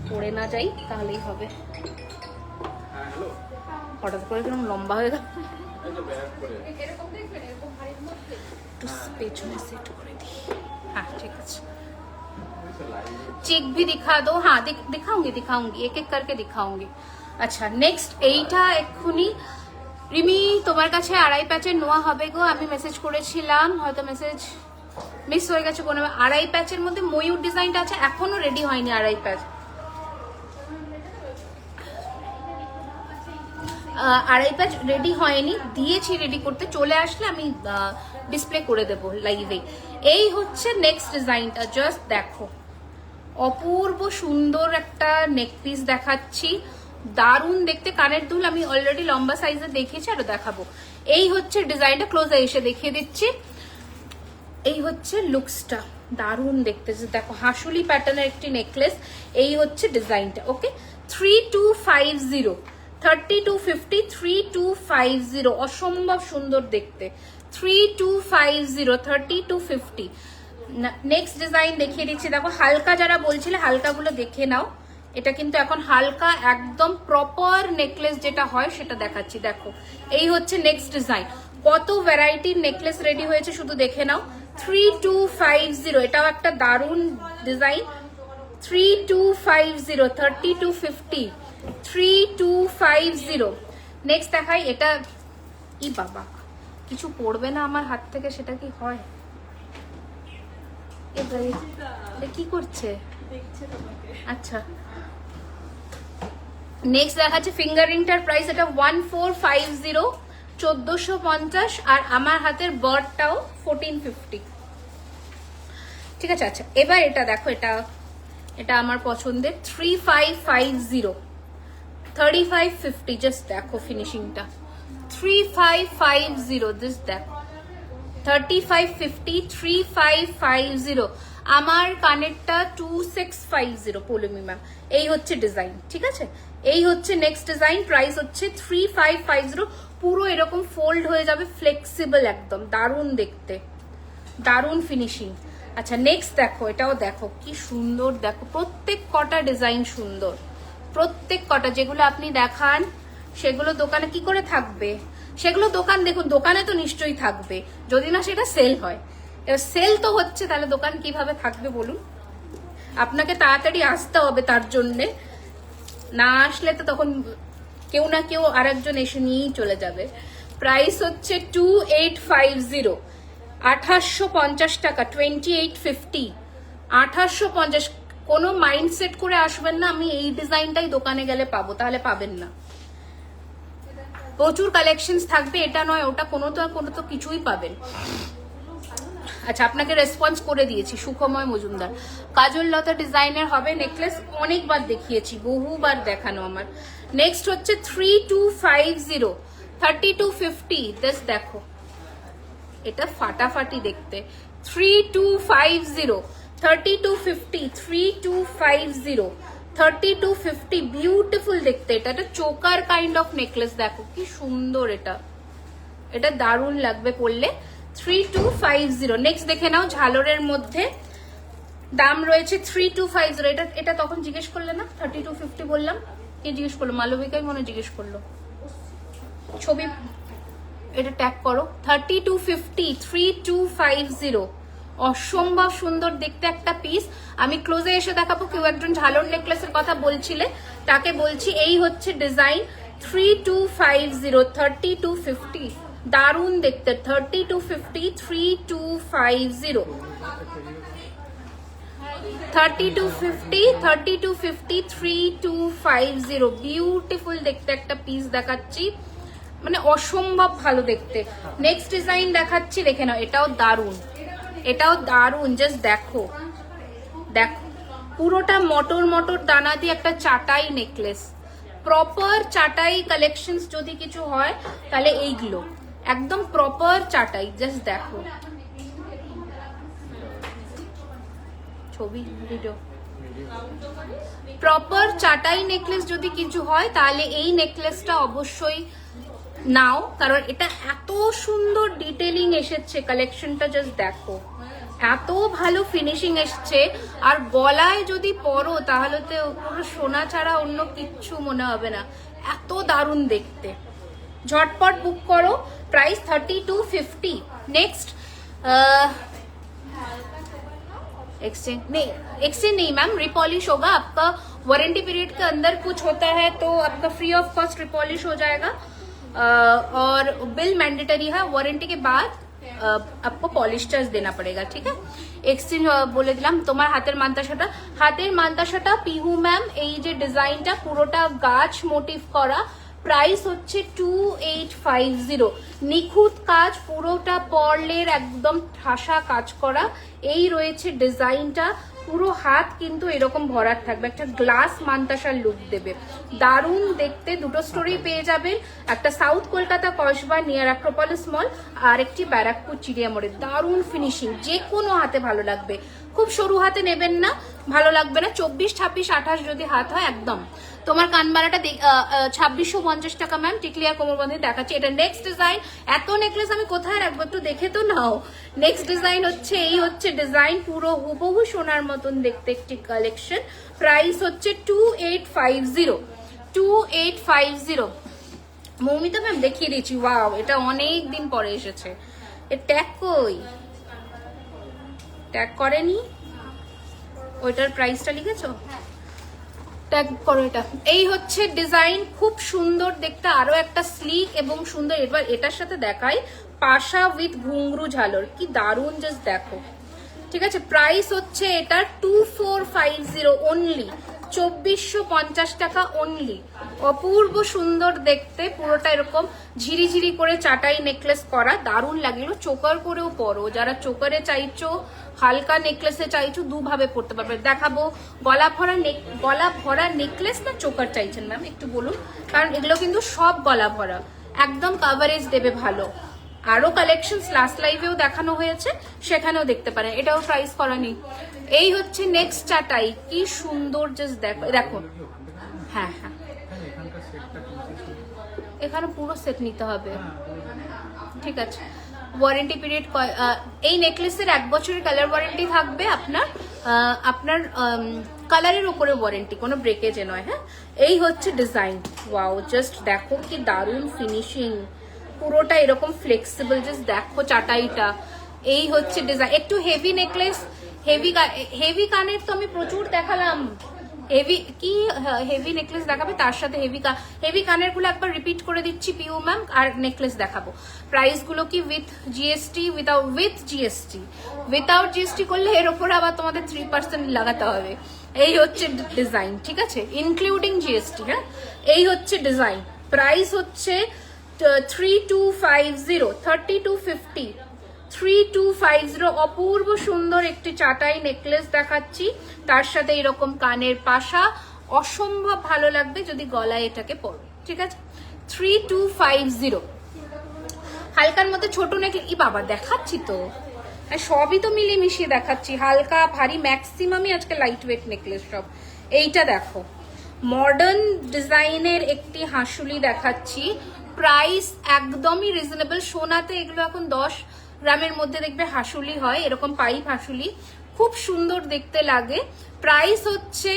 A: পড়ে না যাই, তাহলেই হবে। হঠাৎ করে কিরকম লম্বা হয়ে গেল। একটু পেছনে সেট করে দিই। হ্যাঁ, ঠিক আছে। चेक भी दिखा दो। हाँ, दिखाऊंगी, एक एक करके दिखाऊंगी। আচ্ছা, নেক্সট এইটা এক্ষুনি রিমি তোমার কাছে আড়াই প্যাচের নোয়া হবে গো। আমি মেসেজ করেছিলাম, হয়তো মেসেজ মিস হয়ে গেছে কোনো। আড়াই প্যাচের মধ্যে ময়ূর ডিজাইনটা আছে, এখনো রেডি হয়নি আড়াই প্যাচ। আড়াই প্যাচ রেডি হয়নি, দিয়েছি রেডি করতে। চলে আসলে আমি ডিসপ্লে করে দেবো লাইভে। এই হচ্ছে নেক্সট ডিজাইনটা, জাস্ট দেখো, অপূর্ব সুন্দর একটা নেক পিস দেখাচ্ছি, দারুণ দেখতে। কানের দুল আমি অলরেডি লম্বা সাইজে দেখিয়েছি, আরো দেখাবো। এই হচ্ছে ডিজাইনটা, ক্লোজে এসে দেখিয়ে দিচ্ছি। এই হচ্ছে লুকসটা, দারুণ দেখতে। দেখো, হাসুলি প্যাটার্নের একটি নেকলেস। এই হচ্ছে ডিজাইনটা। ওকে, 3250, 3250, 3250, অসম্ভব সুন্দর দেখতে। 3250, 3250। নেক্সট ডিজাইন দেখিয়ে দিচ্ছি। দেখো, হালকা যারা বলছিলে, হালকাগুলো দেখে নাও। এটা কিন্তু এখন হালকা, একদম প্রপার নেকলেস যেটা হয় সেটা দেখাচ্ছি। দেখো, এই হচ্ছে নেক্সট ডিজাইন। কত ভ্যারাইটির নেকলেস রেডি হয়েছে শুধু দেখে নাও। 3250, এটাও একটা দারুণ ডিজাইন। 3250, 3250, 3250। নেক্সট দেখাই। এটা ই বাবা, কিছু পড়বে না আমার হাত থেকে, সেটা কি হয়? কি করছে? আচ্ছা, নেক্সট দেখাচ্ছে ফিঙ্গার রিংটার প্রাইস। এটা 1450, 1450। আর আমার হাতের বরটাও 1450, ঠিক আছে? আচ্ছা, এবার এটা দেখো, এটা আমার পছন্দের। 3550, 3550। জাস্ট দেখো ফিনিশিংটা। 3550, জাস্ট দেখো। 3550, 3550। আমার কানেরটা 2650, পৌলমি ম্যাম। এই হচ্ছে ডিজাইন, ঠিক আছে? এই হচ্ছে নেক্সট ডিজাইন। প্রাইস হচ্ছে 3550। পুরো এরকম ফোল্ড হয়ে যাবে, ফ্লেক্সিবল একদম, দারুণ দেখতে, দারুণ ফিনিশিং। আচ্ছা, নেক্সট দেখো, এটাও দেখো কি সুন্দর। দেখো, প্রত্যেক কটা ডিজাইন সুন্দর, প্রত্যেক কটা। যেগুলো আপনি দেখান সেগুলো দোকানে কি করে থাকবে? সেগুলো দোকান, দেখুন দোকানে তো নিশ্চয়ই থাকবে, যদি না সেটা সেল হয়। এবার সেল তো হচ্ছে, তাহলে দোকান কিভাবে থাকবে বলুন? আপনাকে তাড়াতাড়ি আসতে হবে তার জন্যে। না আসলে তো তখন কেউ না কেউ আর একজন এসে নিয়েই চলে যাবে। প্রাইস হচ্ছে 2850, 2850 টাকা। 2850, 2850। কোনো মাইন্ডসেট করে আসবেন না আমি এই ডিজাইনটাই দোকানে গেলে পাবো, তাহলে পাবেন না। প্রচুর কালেকশন থাকবে, এটা নয় ওটা, কোনো তো কিছুই পাবেন। আচ্ছা, আপনাকে রেসপন্স করে দিয়েছি, সুখময় মজুমদার। কাজল লতা ডিজাইনের হবে নেকলেস, অনেকবার দেখিয়েছি, বহুবার দেখানো আমার। নেক্সট হচ্ছে 3250, 3250, জাস্ট দেখো, এটা ফাটাফাটি দেখতে। 3250, 3250, 3250, 3250, বিউটিফুল দেখতে। এটা একটা চোকার কাইন্ড অফ নেকলেস, দেখো কি সুন্দর এটা, এটা দারুণ লাগবে পরলে। 3250। নেক্সট দেখে নাও, ঝালরের মধ্যে দাম রয়েছে 3250। এটা এটা তখন জিজ্ঞেস করলে না, 3250 বললাম, কে জিজ্ঞেস করলো? মালবিকাই মনে জিজ্ঞেস করলো, ছবি এটা ট্যাগ করো। 3250, 3250, অসম্ভব সুন্দর দেখতে একটা পিস। আমি ক্লোজে এসে দেখাবো। কেউ একজন ঝালর নেকলেসের কথা বলছিলে, তাকে বলছি এই হচ্ছে ডিজাইন। 3250, 3250, দারুণ দেখতে। 3250, 3250, 3250, 3250, 3250, বিউটিফুল দেখতে একটা পিস দেখাচ্ছি, মানে অসম্ভব ভালো দেখতে। নেক্সট ডিজাইন দেখাচ্ছি, দেখে নাও, এটাও দারুণ, এটাও দারুণ, জাস্ট দেখো, দেখো পুরোটা মটর মটর দানা দিয়ে একটা চাটাই নেকলেস, প্রপার চাটাই কালেকশনস যদি কিছু হয় তাহলে এইগুলো একদম প্রপার চাটাই। জাস্ট দেখো ছবি, ভিডিও, প্রপার চাটাই নেকলেস যদি কিছু হয় তাহলে এই নেকলেসটা অবশ্যই নাও, কারণ এটা এত সুন্দর ডিটেলিং এসেছে কালেকশনটা, জাস্ট দেখো এত ভালো ফিনিশিং এসছে। আর গলায় যদি পরো তাহলে তো পুরো সোনা ছাড়া অন্য কিচ্ছু মনে হবে না, এত দারুণ দেখতে। झटपट बुक करो, प्राइस 3250। नेक्स्ट एक्सचेंज नहीं मैम, रिपॉलिश होगा आपका, वारंटी पीरियड के अंदर कुछ होता है तो आपका फ्री ऑफ कॉस्ट रिपॉलिश हो जाएगा, और बिल मैंडेटरी है, वारंटी के बाद आपको पॉलिश चार्ज देना पड़ेगा, ठीक है। एक्सचेंज बोले दिलाम। তোমার হাতের মান্তাসাটা পিহু ম্যাম, এই যে ডিজাইনটা পুরোটা গাছ মোটিভ করা, প্রাইস হচ্ছে 2850। নিখুঁত কাজ, পুরোটা পার্লের একদম ঠাসা কাজ করা, এই রয়েছে ডিজাইনটা। পুরো হাত কিন্তু এরকম ভরাট থাকবে, একটা গ্লাস মান্তাসার লুক দেবে, দারুণ দেখতে। দুটো স্টোরি পেয়ে যাবেন, একটা south Kolkata Kasba near Acropolis mall, আর একটি ব্যারাকপুর চিড়িয়া মোড়ে। দারুণ ফিনিশিং, যে কোনো হাতে ভালো লাগবে, খুব সরু হাতে নেবেন না, ভালো লাগবে না। 24, 26, 28 যদি হাত হয় একদম। তোমার কানবালাটা 2650 টাকা ম্যাম, টিকলিয়া কোমরবন্ধে দেখাচ্ছে। এটা নেক্সট ডিজাইন। এত নেকলেস আমি কোথায় রাখবো, একটু দেখে তো নাও। নেক্সট ডিজাইন হচ্ছে এই হচ্ছে ডিজাইন, পুরো হুবহু সোনার মতন দেখতে একটি কালেকশন। প্রাইস হচ্ছে 2850, 2850। মৌমিতা ম্যাম দেখিয়ে দিচ্ছি, ওয়াও এটা অনেক দিন পরে এসেছে। এর ট্যাগ কই, ট্যাগ করেনি, ওইটার প্রাইসটা লিখেছো, ট্যাগ করো। এটা এই হচ্ছে ডিজাইন, খুব সুন্দর দেখতে, আরো একটা স্লিক এবং সুন্দর। এবার এটার সাথে দেখাই পাশা উইথ ঘুংরু ঝালর, কি দারুণ, জাস্ট দেখো, ঠিক আছে। প্রাইস হচ্ছে এটার 2450 অনলি, 2450 টাকা অনলি। অপূর্ব সুন্দর দেখতে, পুরোটা এরকম ঝিরিঝিরি করে চাটাই নেকলেস করা, দারুণ লাগলো। চোকার করেও পরো, যারা চোকারে চাইছো, হালকা নেকলেসে চাইছো, দুভাবে পরতে পারবে। দেখাবো গলা ভরা নেকলেস না চোকার চাইছেন ম্যাম, একটু বলুন, কারণ এগুলো কিন্তু সব গলা ভরা, একদম কাভারেজ দেবে ভালো। আরো কালেকশন লাস্ট লাইভেও দেখানো হয়েছে, সেখানেও দেখতে পারেন। এটাও প্রাইস করা নেই। এই হচ্ছে নেক্সট চাটাই, কি সুন্দর, জাস্ট দেখো, দেখো। হ্যাঁ হ্যাঁ, এখানে পুরো সেট নিতে হবে, ঠিক আছে। ওয়ারেন্টি পিরিয়ড, এই নেকলেসের 1 বছরের কালার ওয়ারেন্টি থাকবে আপনার, আপনার কালারের উপরে ওয়ারেন্টি, কোনো ব্রেকেজে নয়। হ্যাঁ, এই হচ্ছে ডিজাইন, ওয়াও জাস্ট দেখো কি দারুণ ফিনিশিং, পুরোটা এরকম ফ্লেক্সিবল, জাস্ট দেখো চাটাইটা। এই হচ্ছে ডিজাইন, একটু হেভি নেকলেস, হেভি কানের তো আমি প্রচুর দেখালাম। হেভি নেকলেস দেখাবে, তার সাথে হেভি কানের গুলো একবার রিপিট করে দিচ্ছি পিউ ম্যাম, আর নেকলেস দেখাবো। প্রাইস গুলো কি উইথ জিএসটি, উইথাউট জিএসটি করলে এর উপরে আবার তোমাদের 3% লাগাতে হবে। এই হচ্ছে ডিজাইন, ঠিক আছে, ইনক্লুডিং জিএসটি। হ্যাঁ, এই হচ্ছে ডিজাইন। প্রাইস হচ্ছে 3250, 3250, 3250 অপূর্ব সুন্দর একটি চাটাই নেকলেস দেখাচ্ছি, তার সাথে এরকম কানের পাশা, অসম্ভব ভালো লাগবে যদি গলায় এটাকে পরো, ঠিক আছে। 3250 হালকার মধ্যে ছোট নেকলেস, ই বাবা দেখাচ্ছি তো, সবই তো মিলিয়ে মিশিয়ে দেখাচ্ছি, হালকা ভারী ম্যাক্সিমামই আজকে লাইট ওয়েট নেকলেস সব। এইটা দেখো মডার্ন ডিজাইনের একটি হাসুলি দেখাচ্ছি, প্রাইস একদমই রিজনেবল। সোনাতে এগুলো এখন 10 গ্রামের মধ্যে দেখবে হাসুলি হয়, এরকম পাইপ হাসুলি, খুব সুন্দর দেখতে লাগে। প্রাইস হচ্ছে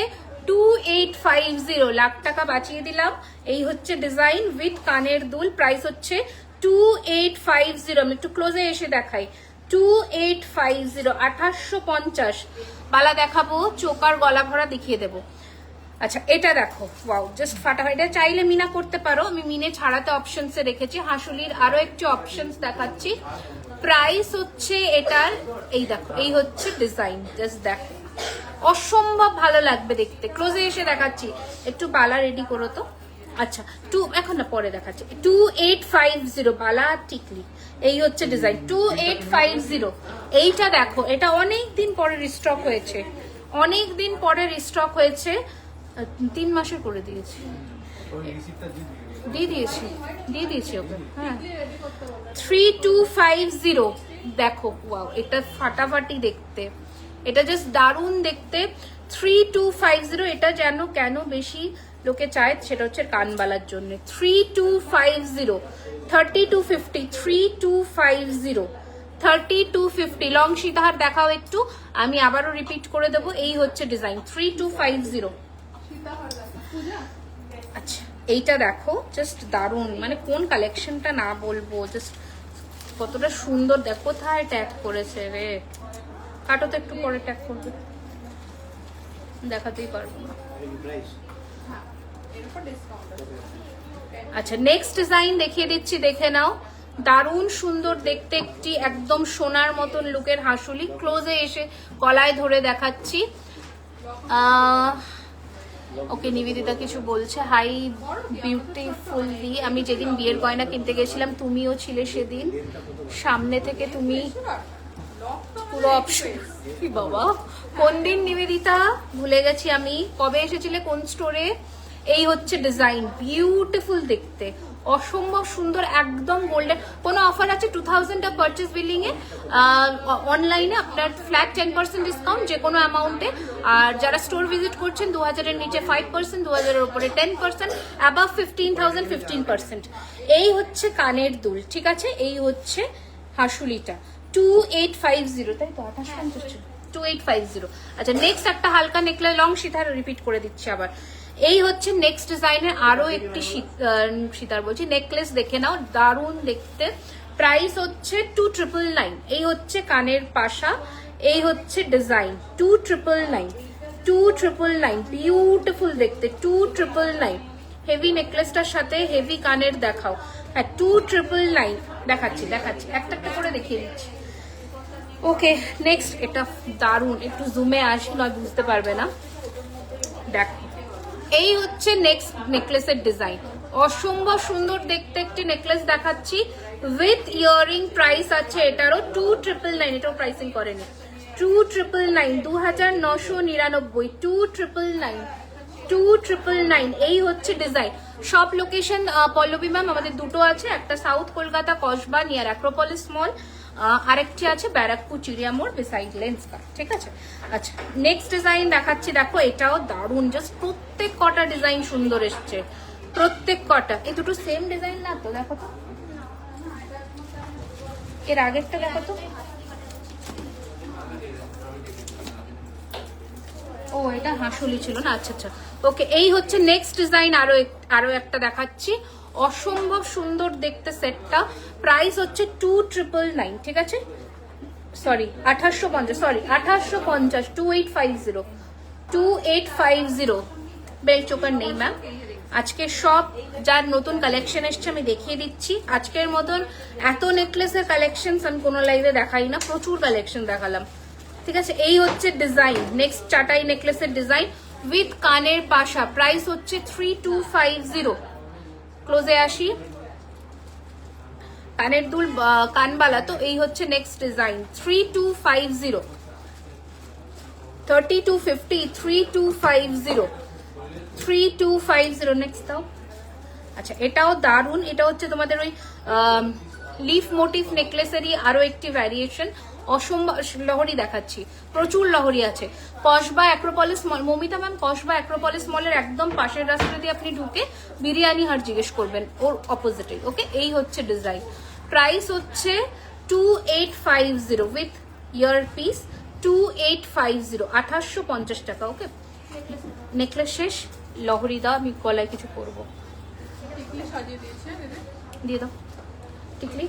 A: 2850, লাখ টাকা বাঁচিয়ে দিলাম। এই হচ্ছে ডিজাইন উইথ কানের দুল, প্রাইস হচ্ছে 2850। আমি একটু ক্লোজে এসে দেখাই, 2850, 2850। বালা দেখাবো, চোকার গলা ভরা দেখিয়ে দেবো। আচ্ছা এটা দেখো, ওয়াও জাস্ট ফাটা, এটা চাইলে মিনা করতে পারো, আমি মিনে ছাড়াতে অপশনসে রেখেছি। হাসুলির আরো একটি অপশনস দেখাচ্ছি, প্রাইস হচ্ছে এটার, এই দেখো এই হচ্ছে ডিজাইন, জাস্ট দেখো অসম্ভব ভালো লাগবে দেখতে। ক্লোজে এসে দেখাচ্ছি, একটু বালা রেডি করো তো। আচ্ছা এখন না পরে দেখাচ্ছি। 2850 বালা টিকলি, এই হচ্ছে ডিজাইন 2850। এইটা দেখো, এটা অনেক দিন পরে রিস্টক হয়েছে, অনেক দিন পরে রিস্টক হয়েছে, 3 মাসের করে দিয়েছি, দিয়ে দিয়েছি ওকে, হ্যাঁ। 3250 দেখো, ওয়াও এটা ফাটাফাটি দেখতে, এটা জাস্ট দারুণ দেখতে। 3250, এটা যেন কেন বেশি লোকে চায় সেটা হচ্ছে কানবালার জন্য। 3250, 3250, 3250, 3250। লং সীতাহার দেখাও একটু, আমি আবারও রিপিট করে দেবো, এই হচ্ছে ডিজাইন 3250। আচ্ছা এইটা দেখো, জাস্ট দারুণ, মানে কোন কালেকশনটা না বলবো, জাস্ট কতটা সুন্দর, দেখো কোথায় ট্যাগ করেছে রে, কাটো তো একটু পরে ট্যাগ করবে, দেখাতেই পারবো না। আচ্ছা নেক্সট ডিজাইন দেখিয়ে দিচ্ছি, দেখে নাও, দারুণ সুন্দর দেখতে একটি একদম সোনার মতন লুকের হাসুলি। ক্লোজে এসে গলায় ধরে দেখাচ্ছি। ওকে নিবেদিতা কিছু বলছে, হাই বিউটিফুলি। আমি যেদিন বিয়ের গয়না কিনতে গেছিলাম তুমিও ছিলে সেদিন, সামনে থেকে তুমি পুরো অপশন। কি বাবা কোন দিন নিবেদিতা, ভুলে গেছি আমি, কবে এসেছিলে কোন স্টোরে। এই হচ্ছে ডিজাইন, বিউটিফুল দেখতে, অসম্ভব সুন্দর, একদম গোল্ডেন। কোনো অফার আছে 2000 টা পারচেজ বিলিং এ, অনলাইনে আপনার ফ্ল্যাট 10% ডিসকাউন্ট যে কোনো অ্যামাউন্টে, আর যারা স্টোর ভিজিট করছেন 2000 এর নিচে 5%, 2000 এর উপরে 10%, অ্যাবাভ 15,000 15%। এই হচ্ছে কানের দুল, ঠিক আছে, এই হচ্ছে হাসুলিটা 2850, তাই তো 2850, 2850। আচ্ছা নেক্সট একটা হালকা নেকলেস, লং সীতার রিপিট করে দিচ্ছি আবার। এই হচ্ছে নেক্সট ডিজাইনের আরো একটি সীতার বলছি নেকলেস, দেখে নাও দারুণ দেখতে। প্রাইস হচ্ছে 2999। এই হচ্ছে কানের পাশা, এই হচ্ছে ডিজাইন 2999, 2999, বিউটিফুল দেখতে 2999। হেভি নেকলেসটার সাথে হেভি কানের দেখাও, হ্যাঁ 2999 দেখাচ্ছি, একটা একটা করে দেখিয়ে দিচ্ছি। ওকে নেক্সট, এটা দারুণ, একটু জুমে আসি নয় বুঝতে পারবে না, দেখো এই হচ্ছে নেক্সট নেকলেসের ডিজাইন, অসম্ভব সুন্দর দেখতে একটি নেকলেস দেখাচ্ছি উইথ ইয়ারিং। প্রাইস আছে এটারও 2999, এটাও প্রাইসিং করেনি, 2999, 2999, 2999, 2999। এই হচ্ছে ডিজাইন। সব লোকেশন পল্লবী ম্যাম আমাদের দুটো আছে, একটা south Kolkata Kasba near Acropolis মল, আরেকটি আছে ব্যারাকপুর চিড়িয়া মোড় বিসাইড লেন্স কার্ড, ঠিক আছে। আচ্ছা নেক্সট ডিজাইন দেখাচ্ছি, দেখো এটাও দারুণ, জাস্ট প্রত্যেক কটা ডিজাইন সুন্দর এসছে, প্রত্যেক কটা। এই দুটো সেম ডিজাইন না তো, দেখো তো এর আগেরটা দেখো তো, ও এটা হাসুলি ছিল না, আচ্ছা আচ্ছা ওকে। এই হচ্ছে নেক্সট ডিজাইন, আরো একটা দেখাচ্ছি, অসম্ভব সুন্দর দেখতে সেটটা। প্রাইস হচ্ছে 2999, ঠিক আছে, সরি 2850, সরি 2850, 2850, 2850। বেল চোকার নেই ম্যাম আজকে, সব যার নতুন কালেকশন এসছে আমি দেখিয়ে দিচ্ছি। আজকের মতন এত নেকলেসের কালেকশন আমি কোনো লাইভে দেখাই না, প্রচুর কালেকশন দেখালাম, ঠিক আছে। এই হচ্ছে ডিজাইন, নেক্সট চাটাই নেকলেসের ডিজাইন উইথ কানের পাশা। প্রাইস হচ্ছে 3250। ক্লোজে আসি, কানের দুল কানবালা। তো এই হচ্ছে নেক্সট ডিজাইন 3250, 3250, 3250, 3250। নেক্সট দাও। আচ্ছা এটাও দারুন, এটা হচ্ছে তোমাদের ওই লিফ মোটিভ নেকলেসেরই আরো একটি ভ্যারিয়েশন। অসম্ভব লহরি দেখাচ্ছি, প্রচুর লহরি আছে। Kasba Acropolis mall, Mamita ma'am Kasba Acropolis মলের একদম পাশের রাস্তা দিয়ে আপনি ঢুকে বিরিয়ানি হাট জিজ্ঞেস করবেন, ওর অপোজিটে। ওকে, এই হচ্ছে ডিজাইন। প্রাইস হচ্ছে 2850 উইথ ইয়ার পিস, 2850, 2850 টাকা। ওকে, নেকলেস শেষ, লহরি দাও, আমি গলায় কিছু করবো। দিয়ে দাও টিকলি,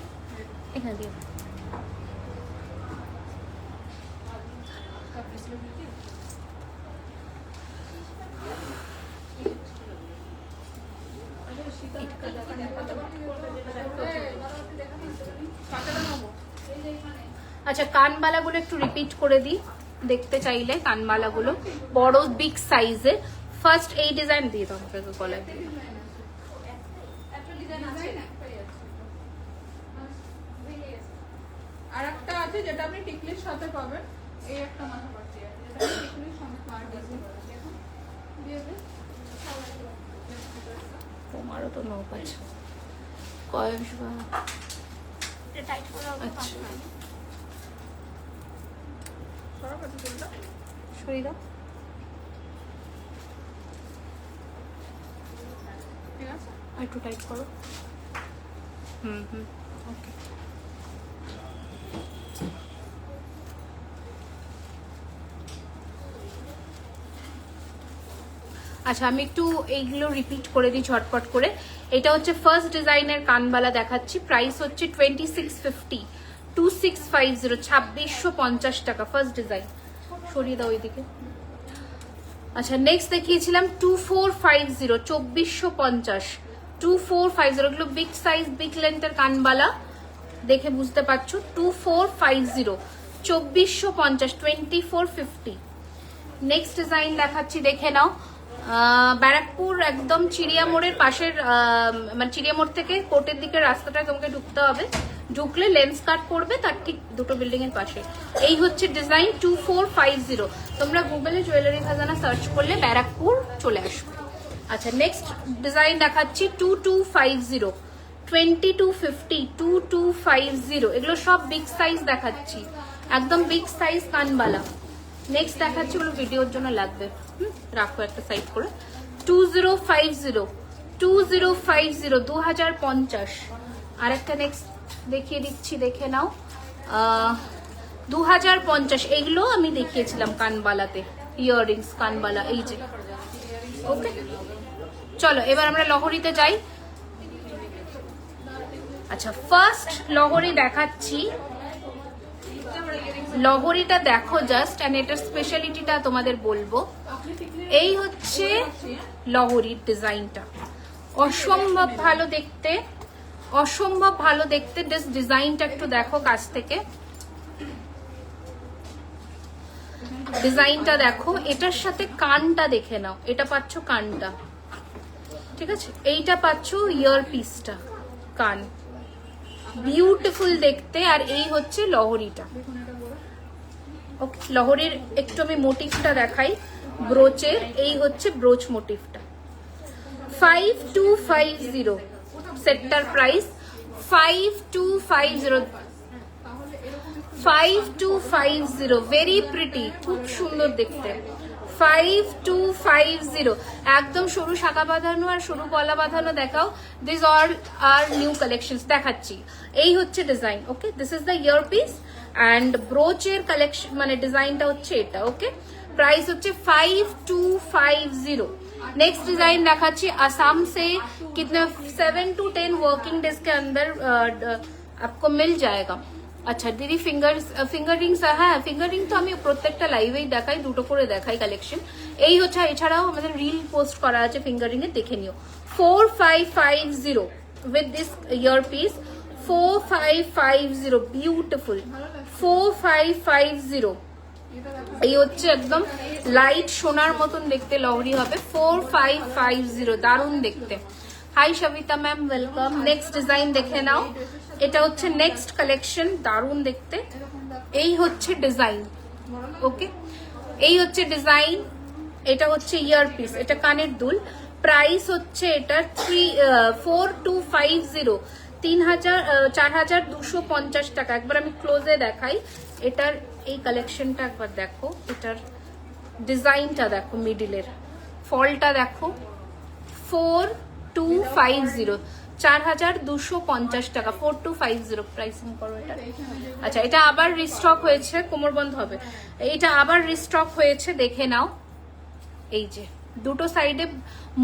A: এখানে দিয়ে দাও। আচ্ছা কানবালাগুলো একটু রিপিট করে দিই দেখতে চাইলে। কানবালাগুলো বড় বিগ সাইজের। ফার্স্ট এই ডিজাইন দিয়ে দাও আমাকে গলায় দিয়ে।
B: আর একটা আছে যেটা আপনি টিকলির সাথে পাবেন, এই একটা মাথা পাচ্ছি আছে যেটা টিকলির সঙ্গে পার দিয়েছে। দেখুন দিয়ে দে,
A: তোমারও তো নখ আছে কয়েকবার।
B: টাইট করে
A: আচ্ছা
B: সরাব আছে চুলটা,
A: সরিয়ে দাও।
B: ঠিক আছে,
A: আর একটু টাইট করো। হুম, ওকে। আচ্ছা আমি একটু এইগুলো রিপিট করে দিই ঝটপট করে। এটা হচ্ছে ফার্স্ট ডিজাইনের কানবালা দেখাচ্ছি। প্রাইস হচ্ছে 2650, 2650, 2650 টাকা ফার্স্ট ডিজাইন। সরিয়ে দাও ওইদিকে। আচ্ছা নেক্সট দেখিয়েছিলাম 2450, 2450, 2450। এগুলো বিগ সাইজ বিগ লেন্থের কানবালা, দেখে বুঝতে পারছো। 2450, 2450, 2450। নেক্সট ডিজাইন দেখাচ্ছি, দেখে নাও। ব্যারাকপুর একদম চিড়িয়া মোড়ের পাশের, মানে চিড়িয়া মোড় থেকে কোর্টের দিকে রাস্তাটা তোমাকে ঢুকতে হবে। ঢুকলে লেন্স কাট করবে, তার ঠিক দুটো বিল্ডিং এর পাশে। এই হচ্ছে ডিজাইন 2450। তোমরা গুগলে জুয়েলারি খাজানা সার্চ করলে ব্যারাকপুর চলে আসবে। আচ্ছা নেক্সট ডিজাইন দেখাচ্ছি 2250, 2250, 2250। এগুলো সব বিগ সাইজ দেখাচ্ছি, একদম বিগ সাইজ কানবালা। নেক্সট দেখাচ্ছি, ওগুলো ভিডিওর জন্য লাগবে, রাখো একটা সাইড করে। 2050, 2050, 2050। আর একটা নেক্সট দেখিয়ে দিচ্ছি, দেখে নাও। 2050। এগুলো আমি দেখিয়েছিলাম কানবালাতে, ইয়াররিংস কানবালা, এই যে। ওকে চলো এবার আমরা লহরিতে যাই। আচ্ছা ফার্স্ট লহরি দেখাচ্ছি, লহরিটা দেখো জাস্ট, এন্ড এটার স্পেশালিটিটা তোমাদের বলবো। এই হচ্ছে লহরির ডিজাইনটা, অসম্ভব ভালো দেখতে, অসম্ভব ভালো দেখতে। ডিজাইনটা একটু দেখো কাছ থেকে, ডিজাইনটা দেখো। এটার সাথে কানটা দেখে নাও, এটা পাচ্ছ কানটা, ঠিক আছে। এইটা পাচ্ছ ইয়ার পিসটা, কান, বিউটিফুল দেখতে। আর এই হচ্ছে লহরিটা। ওকে, লহরির একটু আমি মোটিভটা দেখাই, ব্রোচের। এই হচ্ছে ব্রোচ মোটিভটা। 5250 সেটটার প্রাইস 5250, 5250। ভেরি প্রিটি, খুব সুন্দর দেখতে। 5250, একদম সরু শাখা বাঁধানো আর সরু গলা বাঁধানো দেখাও। This all are new collections দেখাচ্ছি। এই হচ্ছে design. Okay, this is the ear piece and ব্রোচের কালেকশন, মানে ডিজাইনটা হচ্ছে এটা। ওকে, प्राइस হচ্ছে 5250। नेक्स्ट डिजाइन देखाচ্ছি आसाम से, कितने 7 to 10 वर्किंग डेज के अंदर आपको मिल जाएगा। আচ্ছা দিদি ফিঙ্গার রিংস, হ্যাঁ ফিঙ্গার রিং তো আমি প্রত্যেকটা লাইভেই দেখাই, দুটো করে দেখাই কালেকশন। এই হচ্ছে, এছাড়াও আমাদের রিল পোস্ট করা আছে ফিঙ্গার রিং এর, দেখে নিও। 4550 with this year piece, 4550 beautiful. 4550 এই হচ্ছে একদম লাইট সোনার মতন দেখতে লহরি হবে। 4550 দারুণ দেখতে। Hi Sabita ma'am, welcome. Next design দেখে নাও, এটা হচ্ছে নেক্সট কালেকশন, দারুণ দেখতে। এই হচ্ছে ডিজাইন, ওকে, এই হচ্ছে ডিজাইন। এটা হচ্ছে ইয়ারপিস, এটা কানের দুল। প্রাইস হচ্ছে এটার 4250, 4250 টাকা। একবার আমি ক্লোজে দেখাই এটার এই কালেকশনটা, একবার দেখো এটার ডিজাইনটা দেখো, মিডিলের ফলটা দেখো। 4250, 4250 টাকা, 4250 প্রাইসিং করো এটা। আচ্ছা, এটা আবার রিস্টক হয়েছে, কোমর বন্ধ হবে। এটা আবার রিস্টক হয়েছে, দেখে নাও। এই যে দুটো সাইডে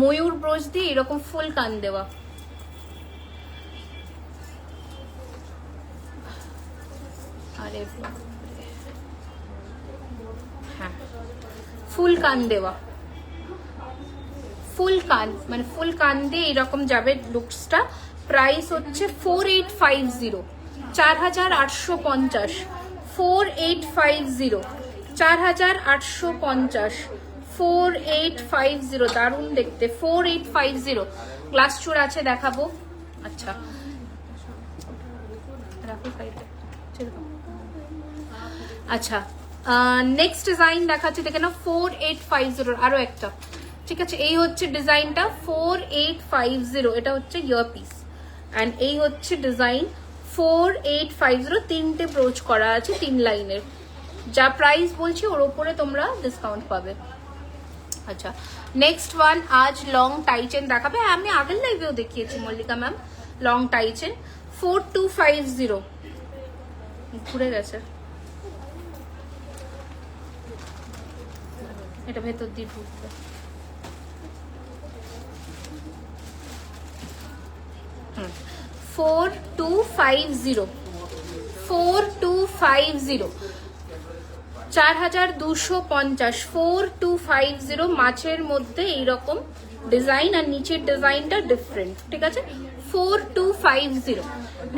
A: ময়ূর ব্রোচ দিয়ে এরকম ফুল কান দেওয়া। আরে হ্যাঁ, ফুল কান দেওয়া, ফুল কান মানে ফুল কান দিয়ে এরকম যাবে লুকসটা। প্রাইস হচ্ছে 4850, 4850, 4850, 4850, 4850, দারুণ দেখতে, 4850। গ্লাস চূড় আছে, দেখাবো। আচ্ছা রাখো সাইডে, আচ্ছা নেক্সট ডিজাইন দেখাচ্ছি, দেখে নাও। 4850 আরো একটা, ঠিক আছে। এই হচ্ছে ডিজাইনটা 4850, এটা হচ্ছে ইয়ারপিস। অ্যান্ড এই হচ্ছে ডিজাইন 4850, তিনটে ব্রোচ করা আছে 3 লাইনের। যা প্রাইস বলছি ওর উপরে তোমরা ডিসকাউন্ট পাবে। আচ্ছা নেক্সট ওয়ান, আজ লং টাই চেন দেখাবে। আমি আগের লাইভেও দেখিয়েছি Mallika ma'am long tie chain. 4250, ঘুরে গেছে, এটা ভেতর দিয়ে ঢুকবে। হুম, 4250, 4250, 4250, 4250। মাছের মধ্যে এইরকম ডিজাইন, আর নিচের ডিজাইনটা ডিফারেন্ট, ঠিক আছে। 4250।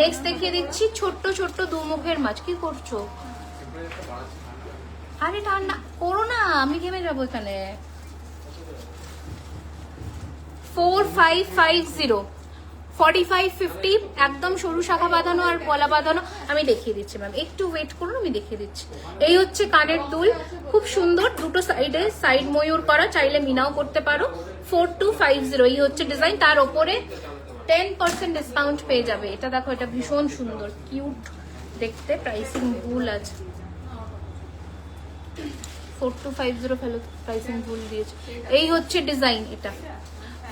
A: নেক্সট দেখিয়ে দিচ্ছি ছোট্ট ছোট্ট দুমুখের মাছ। কি করছো? আরে না করো না, আমি ঘেমে যাবো এখানে। 4550, 4550, একদম সরু শাখা বাঁধানো আর গলা বাঁধানো। আমি দেখিয়ে দিচ্ছি ম্যাম, একটু ওয়েট করুন, আমি দেখিয়ে দিচ্ছি। এই হচ্ছে কানের দুল, খুব সুন্দর, দুটো সাইডে সাইড ময়ূর করা, চাইলে মিনাও করতে পারো। 4250, এই হচ্ছে ডিজাইন। তার ওপরে 10% ডিসকাউন্ট পেয়ে যাবে। এটা দেখো, এটা ভীষণ সুন্দর, কিউট দেখতে। প্রাইসিং ভুল আছে, 4250 ফেলো, প্রাইসিং ভুল দিয়েছে। এই হচ্ছে ডিজাইন, এটা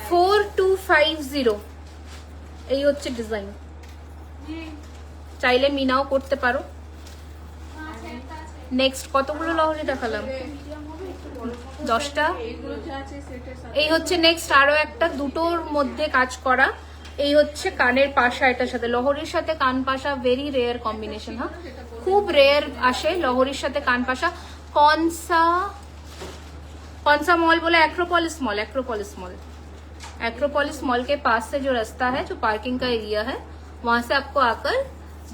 A: 4250, এই হচ্ছে ডিজাইন। চাইলে মিনাও করতে পারো। নেক্সট কতগুলো লহরি দেখালাম? 10টা। এই হচ্ছে নেক্সট আরো একটা, দুটোর মধ্যে কাজ করা। এই হচ্ছে কানের পাশা, এটার সাথে লহরির সাথে কান পাশা, ভেরি রেয়ার কম্বিনেশন। হ্যাঁ, খুব রেয়ার আসে লহরির সাথে কান পাশা। कौन सा मॉल बोला? Acropolis mall, Acropolis mall. Acropolis mall के पास से जो रास्ता है, जो पार्किंग का एरिया है, वहां से आपको आकर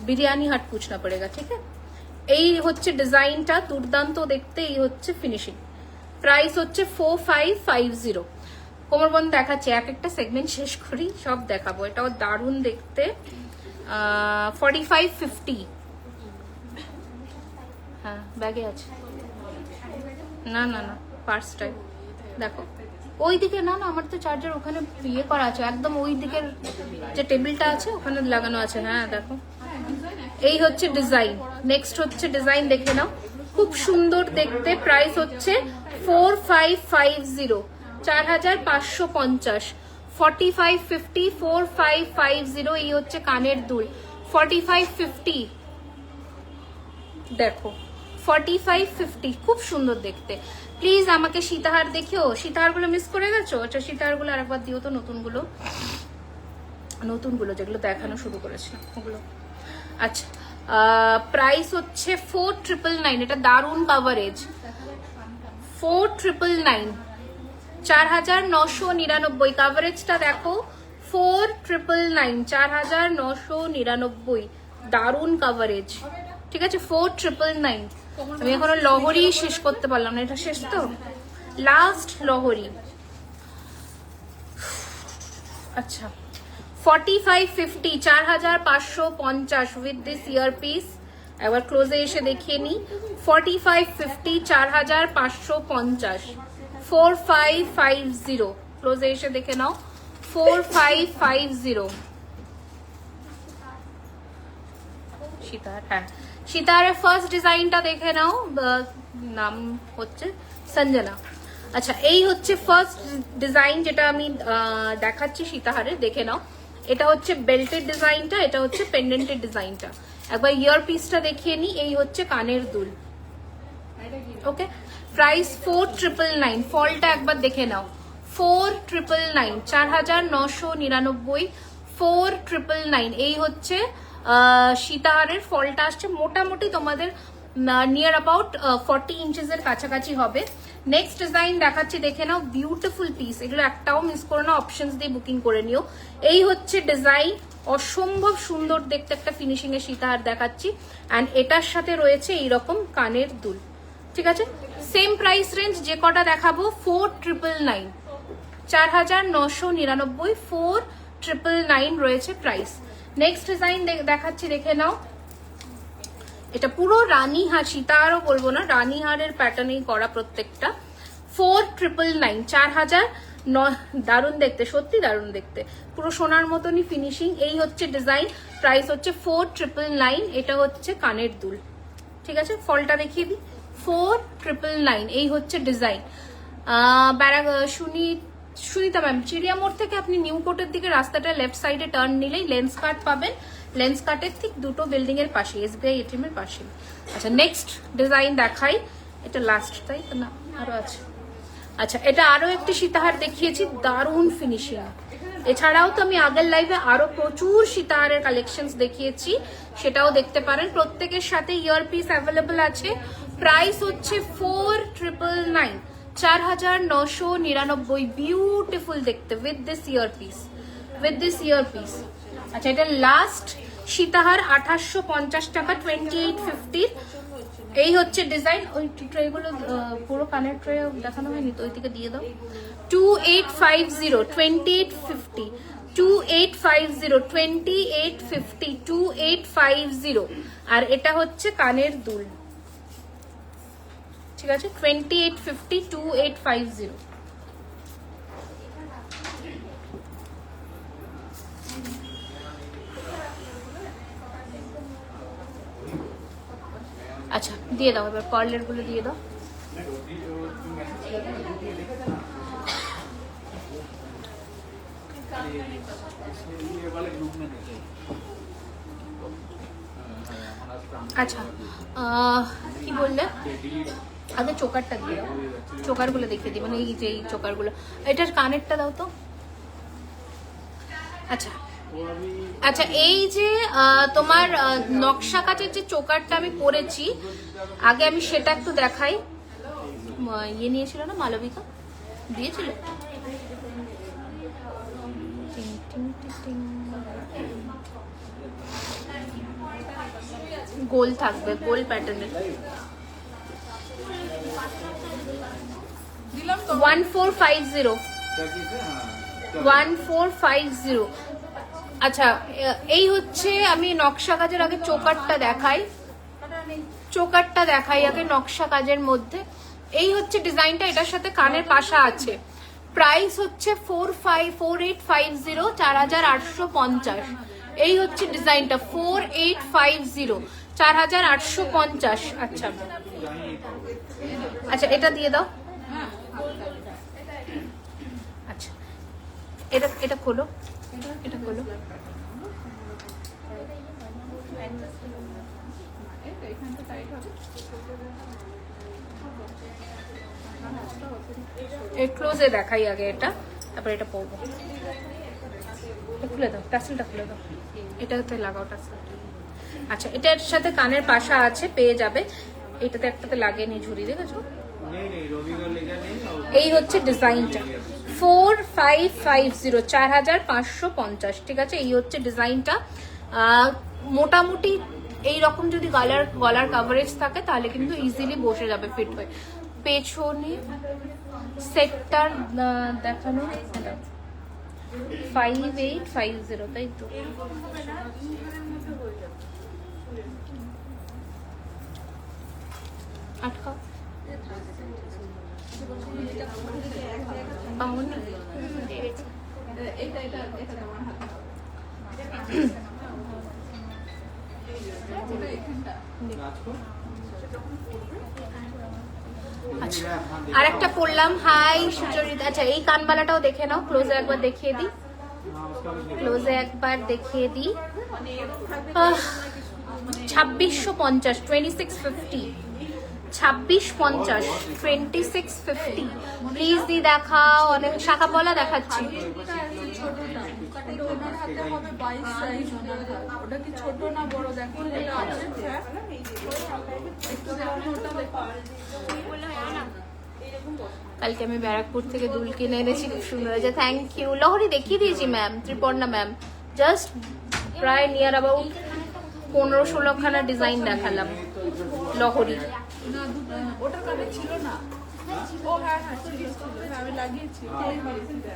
A: बिरयानी हट पूछना पड़ेगा, ठीक है। এই হচ্ছে ডিজাইনটা, দুর্দান্ত দেখতে। এই হচ্ছে ফিনিশিং। প্রাইস হচ্ছে 4550। কোমরবন্ধ দেখাচ্ছে, এক একটা সেগমেন্ট শেষ করি, সব দেখাবো। এটাও দারুণ দেখতে। 4550। হ্যাঁ, ব্যাগে আছে। না না না, পার্সটাই দেখো। ওই দিকে না না, আমার তো চার্জার ওখানে ইয়ে করা আছে, একদম ওই দিকের যে টেবিলটা আছে ওখানে লাগানো আছে। হ্যাঁ দেখো, এই হচ্ছে ডিজাইন। নেক্সট হচ্ছে ডিজাইন, দেখে নাও, খুব সুন্দর দেখতে। প্রাইস হচ্ছে 4550, 4550, 4550, 4550। এই হচ্ছে কানের দুল, 4550। দেখো 4550, খুব সুন্দর দেখতে। প্লিজ আমাকে সীতাহার দেখিও। সীতাহারগুলো মিস করে গেছো? আচ্ছা, সীতাহারগুলো আরেকবার দিও তো, নতুনগুলো যেগুলো দেখানো শুরু করেছে ওগুলো। আচ্ছা, প্রাইস হচ্ছে 4999। এটা দারুণ কাভারেজ। 4999, 4999। কাভারেজটা দেখো, 4999, 4999। দারুণ কাভারেজ, ঠিক আছে। 4999। আমি এখনো লহরি শেষ করতে পারলাম না। এটা শেষ তো, লাস্ট লহরি। আচ্ছা 4550 4550 উইথ দিস ইয়ারপিস। একবার ক্লোজে এসে দেখিয়ে নি। 4550 4550 4550 ক্লোজে এসে দেখে নাও 4550। সীতাহার, হ্যাঁ সীতাহারের ফার্স্ট ডিজাইনটা দেখে নাও, নাম হচ্ছে সঞ্জনা। আচ্ছা এই হচ্ছে ফার্স্ট ডিজাইন যেটা আমি দেখাচ্ছি সীতাহারে, দেখে নাও। এটা হচ্ছে বেল্টের ডিজাইনটা, এটা হচ্ছে পেন্ডেন্টের ডিজাইনটা। একবার ইয়ার পিসটা দেখিয়ে নি। এই হচ্ছে কানের দুল। ওকে, প্রাইস 4999। ফলটা একবার দেখে নাও 4999 4999 4999। এই হচ্ছে সীতাহারের ফলটা আসছে, মোটামুটি তোমাদের নিয়ার অ্যাবাউট 40 ইঞ্চেসের কাছাকাছি হবে। নেক্সট ডিজাইন দেখাচ্ছি, দেখে নাও। বিউটিফুল পিস, এগুলো একটাও মিস করো না, অপশনস দিয়ে বুকিং করে নিও। এই হচ্ছে ডিজাইন, অসম্ভব সুন্দর দেখতে একটা ফিনিশিং এর সীতাহার দেখাচ্ছি। অ্যান্ড এটার সাথে রয়েছে এইরকম কানের দুল। ঠিক আছে, সেম প্রাইস রেঞ্জ যে কটা দেখাবো 4999 4999 4999 রয়েছে প্রাইস। নেক্সট ডিজাইন দেখাচ্ছি, দেখে নাও। এটা পুরো রানী হার, সীতাহারও বলবো না, রানী হারের প্যাটার্নেই করা প্রত্যেকটা। 4999 4000। দারুণ দেখতে, সত্যি দারুণ দেখতে, পুরো সোনার মতনই ফিনিশিং। এই হচ্ছে ডিজাইন, প্রাইস হচ্ছে 4999। এটা হচ্ছে কানের দুল। ঠিক আছে, ফলটা দেখিয়ে দিই 4999। এই হচ্ছে ডিজাইন। সুনিতা ম্যাম, চিড়িয়া মোড় থেকে আপনি নিউ কোর্টের দিকে রাস্তাটা লেফট সাইডে টার্ন নিলেই লেন্স কার্ট পাবেন। লেন্স কার্টের ঠিক দুটো বিল্ডিং এর পাশে, এসবিআই এটিএম এর পাশে। আচ্ছা নেক্সট ডিজাইন দেখাই, এটা লাস্ট তাই না, আরো আছে। আচ্ছা এটা আরো একটি সীতাহার দেখিয়েছি, দারুণ ফিনিশিং। এছাড়াও তো আমি আগের লাইভে আরো প্রচুর সীতাহারের কালেকশনস দেখিয়েছি, সেটাও দেখতে পারেন। প্রত্যেকের সাথে ইয়ারপিস অ্যাভেলেবল আছে। প্রাইস হচ্ছে 4999 4999। বিউটিফুল দেখতে with this earpiece, with this earpiece. আচ্ছা এটা লাস্ট সীতাহার 2850 টাকা 2850। এই হচ্ছে ডিজাইন। ওই ট্রেগুলো পুরো কানের ট্রে দেখানো হয়নি তো, ওই থেকে দিয়ে দাও। 2850 2850 2850 2850 2850। আর এটা হচ্ছে কানের দুল। ঠিক আছে, 2850 2850। আচ্ছা দিয়ে দাও, এবার পার্লের গুলো দিয়ে দাও। আচ্ছা কি বললে, আগে চোকারটা দিয়ে দাও, চোকারগুলো দেখিয়ে দিই, মানে এই যে এই চোকারগুলো। এটার কানেরটা দাও তো। আচ্ছা আচ্ছা এই যে তোমার নকশা কাচের যে চোকারটা আমি পরেছি, আগে আমি সেটা একটু দেখাই। ইয়ে নিয়েছিল না মালবিকা, দিয়েছিল। গোল থাকবে, গোল প্যাটার্নের। 1450 1450। আচ্ছা এই হচ্ছে, আমি নকশা কাজের আগে চোকারটা দেখাই, চোকারটা দেখাই আগে নকশা কাজের মধ্যে। এই হচ্ছে ডিজাইনটা, এটার সাথে কানের পাশা আছে। প্রাইস হচ্ছে 4850 4850। এই হচ্ছে ডিজাইনটা 4850 4850। আচ্ছা আচ্ছা এটা দিয়ে দাও। আচ্ছা এটা এটা খোলো, এটা খোলো। ক্লোজে দেখাই আগে এটা, তারপর এটা পরবো। খুলে দাও, টাসেলটা খুলে দাও, এটাতে লাগাও টাসেল। আচ্ছা এটার সাথে কানের পাশা আছে, পেয়ে যাবে। এটাতে একটাতে লাগেনি ঝুড়ি, দেখেছো। এই হচ্ছে ডিজাইনটা 4550 4550। ঠিক আছে, এই হচ্ছে ডিজাইনটা। মোটামুটি এইরকম যদি গলার কাভারেজ থাকে তাহলে কিন্তু ইজিলি বসে যাবে, ফিট হয়ে। পেছনে সেটটার দেখানো, 5850, তাই তো? আটকাও পাউনি।
B: এটা এটা এটা তোমার হাতে
A: আচ্ছা আর একটা পরলাম। হাই সুচরিতা। আচ্ছা এই কানবালাটাও দেখে নাও, ক্লোজে একবার দেখিয়ে দিই, ক্লোজে একবার দেখিয়ে দিই। 2650, 2650, 2650, 2650। প্লিজ দি দেখাও, অনেক শাখা পলা দেখাচ্ছি।
B: ওনার হাতে হবে 22 সাইজ ওনার হাত। ওটা কি ছোট না বড় দেখো এটা আছে একটু দেখুন ওটা দেখো।
A: কালকে আমি ব্যারাকপুর থেকে দুল কিনে এনেছি, খুব সুন্দর হয়েছে, থ্যাংক ইউ। লহরি দেখিয়ে দিয়েছি ম্যাম, ত্রিপর্ণা ম্যাম, জাস্ট প্রায় নিয়ার অ্যাবাউট 15-16 খানা ডিজাইন দেখালাম লহরি।
B: না ওটার কাছে ছিল না। ও হ্যাঁ হ্যাঁ ছিল, আমি লাগিয়েছি।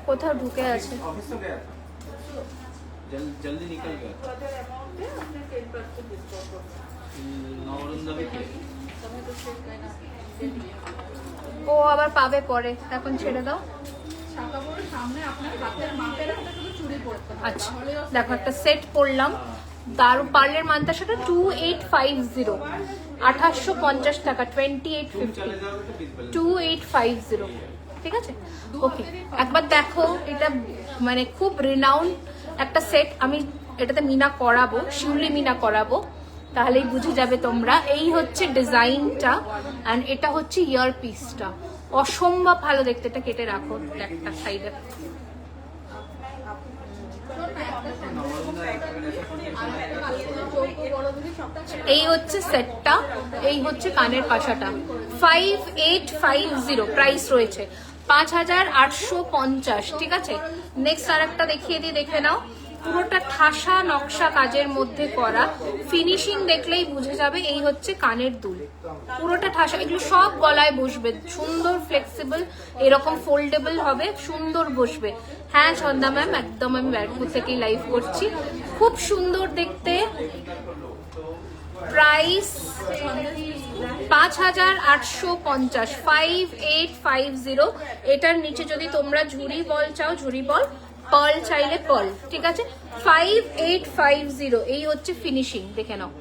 A: কোথাও ঢুকে আছে।
C: जल्दी निकल गया नवरंदा भी किया
A: ও আবার পাবে পরে, এখন ছেড়ে দাও।
B: শাখা পরে সামনে আপনার হাতের মাপের একটা শুধু চুড়ি পড়তে হবে।
A: আচ্ছা দেখো একটা সেট পরলাম, দারু পার্লের মানটা সেটা 2850, 2850 টাকা, 2850, 2850, ঠিক আছে ওকে। একবার দেখো এটা মানে খুব রিনাউন্ড একটা সেট, আমি এটাতে মিনা করাবো, শিউলি মিনা করাবো, তাহলেই বুঝে যাবে তোমরা। এই হচ্ছে ডিজাইনটা অ্যান্ড এটা হচ্ছে ইয়ার পিসটা, অসম্ভব ভালো দেখতে। এটা কেটে রাখো একটা সাইডে। এই হচ্ছে সেটটা, এই হচ্ছে কানের পাশাটা। 5850 প্রাইস রয়েছে, 5850, ঠিক আছে। নেক্সট আর একটা দেখিয়ে দিই, দেখে নাও। পুরোটা ঠাসা নকশা কাজের মধ্যে করা, ফিনিশিং দেখলেই বুঝে যাবে। এই হচ্ছে কানের দুল, পুরোটা ঠাসা, এগুলো সব গলায় বসবে, সুন্দর ফ্লেক্সিবল, এরকম ফোল্ডেবল হবে, সুন্দর বসবে। হ্যাঁ ছন্দা ম্যাম, একদম আমি ব্যারাকপুর থেকেই লাইভ করছি, খুব সুন্দর দেখতে। প্রাইস 5850, 5850। এটার নিচে যদি তোমরা ঝুরি বল চাও ঝুরি বল, পার্ল চাইলে পার্ল, ঠিক আছে। 5850, এই হচ্ছে ফিনিশিং, দেখে নাও।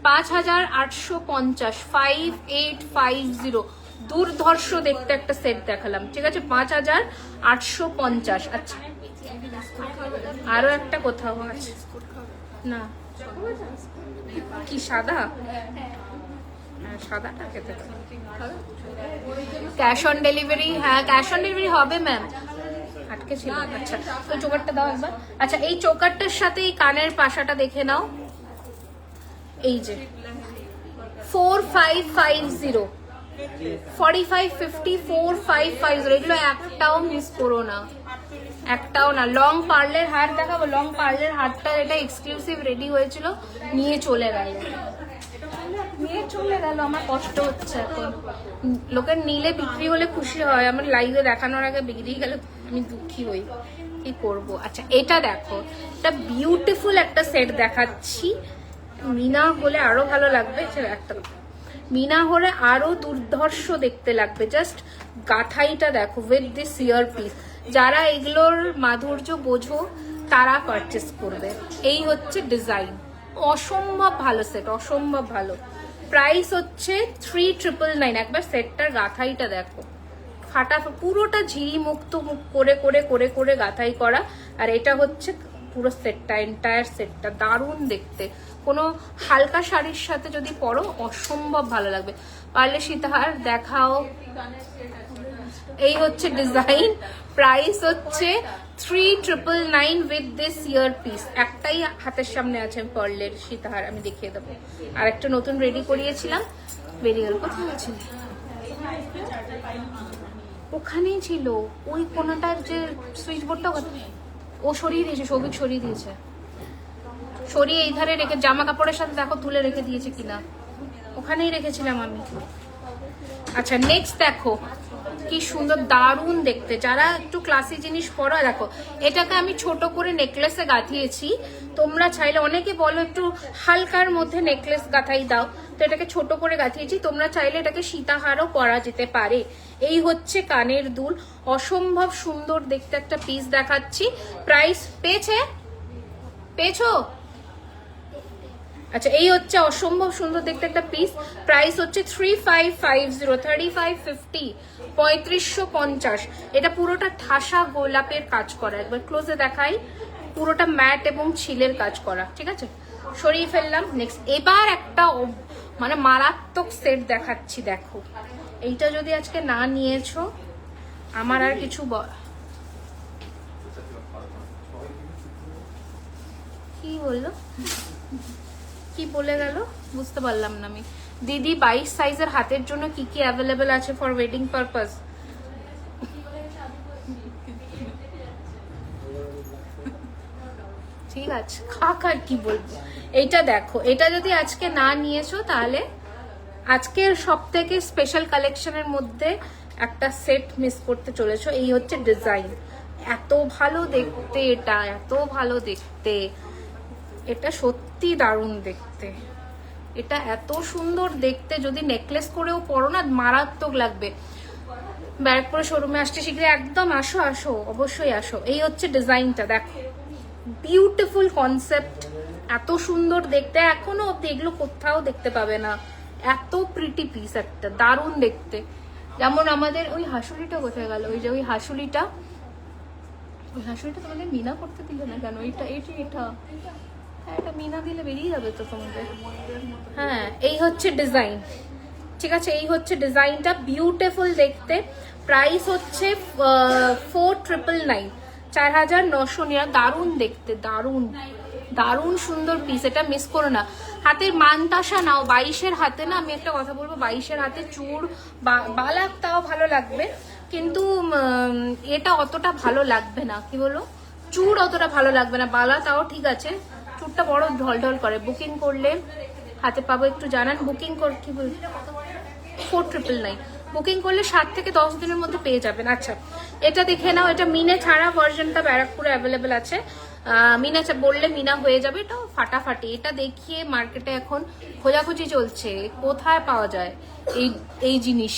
A: 5850, 5850, দুর্ধর্ষ দেখতে একটা সেট দেখালাম, ঠিক আছে। 5850। আচ্ছা আরো একটা কোথাও আছে না, কি সাদা? সাদাটা খেতে ক্যাশ অন ডেলিভারি, হ্যাঁ ক্যাশ অন ডেলিভারি হবে ম্যাম, আটকে ছিল। আচ্ছা ওই চোকারটা দাও একবার। আচ্ছা এই চোকারটার সাথে এই কানের পাশাটা দেখে নাও, এই যে 4550, 4550, 4550, এগুলো একটাও মিস করো না, একটাও না। লং পার্লের হার দেখাবো, লং পার্লের হারটা এটা এক্সক্লুসিভ রেডি হয়েছিল, নিয়ে চলে গেল, আমার কষ্ট হচ্ছে এখন। লোকের নিলে বিক্রি হলে খুশি হয়, আমার লাইভে দেখানোর আগে বিক্রি গেলে আমি দুঃখী হই, কি করব। আচ্ছা এটা দেখো, এটা বিউটিফুল একটা সেট দেখাচ্ছি, মিনা হলে আরো ভালো লাগবে। একটা মিনা হলে আরো দুর্ধর্ষ দেখতে লাগবে, জাস্ট গাথাইটা দেখো উইথ দিস ইয়ার পিস। যারা এগুলোর মাধুর্য বোঝো তারা পারচেস করবে। এই হচ্ছে ডিজাইন, অসম্ভব ভালো সেট, অসম্ভব ভালো। প্রাইস হচ্ছে 3999। একবার সেটটার গাথাইটা দেখো, ফাটা পুরোটা ঝিরি মুক্ত মুখ করে করে করে করে গাথাই করা। আর এটা হচ্ছে পুরো সেটটা, এন্টায়ার সেটটা দারুণ দেখতে। কোনো হালকা শাড়ির সাথে যদি পরো অসম্ভব ভালো লাগবে। পারলে সীতাহার দেখাও। এই হচ্ছে ডিজাইন, প্রাইস হচ্ছে 3999 উইথ দিস ইয়ার পিস। একটাই হাতের সামনে আছে পার্লের সীতাহার, আমি দেখিয়ে দেবো। আর একটা নতুন রেডি করিয়েছিলাম, বেরিয়ে গেল। কোথায় আছে? ওখানেই ছিল, ওই কোনাটার যে সুইচ বোর্ডটা ও সরিয়ে দিয়েছে, সৌভিক সরিয়ে দিয়েছে, সরিয়ে এই ধারে রেখে জামা কাপড়ের সাথে দেখো তুলে রেখে দিয়েছে কিনা, ওখানেই রেখেছিলাম আমি। আচ্ছা নেক্সট দেখো, কি সুন্দর, দারুণ দেখতে। যারা একটু ক্লাসি জিনিস পরো, দেখো এটাকে আমি ছোট করে নেকলেসে গাঁথিয়েছি। তোমরা চাইলে, অনেকে বলো একটু হালকার মধ্যে নেকলেস গাঁথাই দাও, তো এটাকে ছোট করে গাঁথিয়েছি। তোমরা চাইলে এটাকে সীতাহারও পরা যেতে পারে। এই হচ্ছে কানের দুল, অসম্ভব সুন্দর দেখতে একটা পিস দেখাচ্ছি। প্রাইস পেয়েছো? আচ্ছা, এই হচ্ছে অসম্ভব সুন্দর দেখতে একটা পিস। প্রাইস হচ্ছে 3550, 3550, 3550। এটা পুরোটা ঠাসা গোলাপের কাজ করা, একবার ক্লোজে দেখাই। পুরোটা ম্যাট এবং ছিলের কাজ করা, ঠিক আছে? সরিয়ে ফেললাম। নেক্সট, এবার একটা মানে মারাত্মক সেট দেখাচ্ছি। দেখো, এইটা যদি আজকে না নিয়েছো, আমার আর কিছু কি বললো, কি বলে গেল বুঝতে পারলাম না আমি। দিদি 22 সাইজের হাতের জন্য কি কি অ্যাভেলেবেল আছে ফর ওয়েডিং পারপাস? ঠিক আছে, আর কি বলবো। এইটা দেখো, এটা যদি আজকে না নিয়েছো তাহলে আজকের সব থেকে স্পেশাল কালেকশনের মধ্যে একটা সেট মিস করতে চলেছো। এই হচ্ছে ডিজাইন, এত ভালো দেখতে, এটা এত ভালো দেখতে, এটা সত্যি দারুণ দেখতে, এটা এত সুন্দর দেখতে। যদি নেকলেস করেও পরো না, মারাত্মক লাগবে। ব্যারাকপুরে শোরুমে আসছে শীঘ্রই, একদম আসো আসো, অবশ্যই আসো। এই হচ্ছে ডিজাইনটা, দেখো বিউটিফুল কনসেপ্ট, এত সুন্দর দেখতে। এখনো অব্দি এগুলো কোথাও দেখতে পাবে না, এত প্রিটি পিস একটা, দারুণ দেখতে। যেমন আমাদের ওই হাসুলিটা কোথায় গেল, ওই যে ওই হাসুলিটা তোমাদের মিনা করতে দিলে না কেন? এটা হ্যাঁ, এটা মিনা দিলে বেরিয়ে যাবে তো তোমাদের। হ্যাঁ, এই হচ্ছে ডিজাইন, ঠিক আছে? এই হচ্ছে ডিজাইনটা, বিউটিফুল দেখতে। প্রাইস হচ্ছে 4999, 4999। দারুণ দেখতে, দারুণ দারুণ সুন্দর পিস, এটা মিস করো না। হাতের মানতাসা নাও, 22-এর হাতে না, আমি একটা কথা বলবো, 22-এর হাতে চূড় বালাক তাও ভালো লাগবে, কিন্তু এটা অতটা ভালো লাগবে না। কি বলো, চূড় অতটা ভালো লাগবে না, বালা তাও ঠিক আছে, চুটটা বড় ঢলঢল করে। বুকিং করলে হাতে পাবো, একটু জানান। বুকিং কি বল, 4999 বুকিং করলে 7 থেকে 10 দিনের মধ্যে পেয়ে যাবেন। আচ্ছা, এটা দেখে নাও, এটা মিনে ছাড়া ভার্জনটা ব্যারাকপুরে অ্যাভেলেবেল আছে। মিনা বললে মিনা হয়ে যাবে, এটা ফাটাফাটি। এটা দেখিয়ে মার্কেটে এখন খোঁজাখুঁজি চলছে, কোথায় পাওয়া যায় এই জিনিস,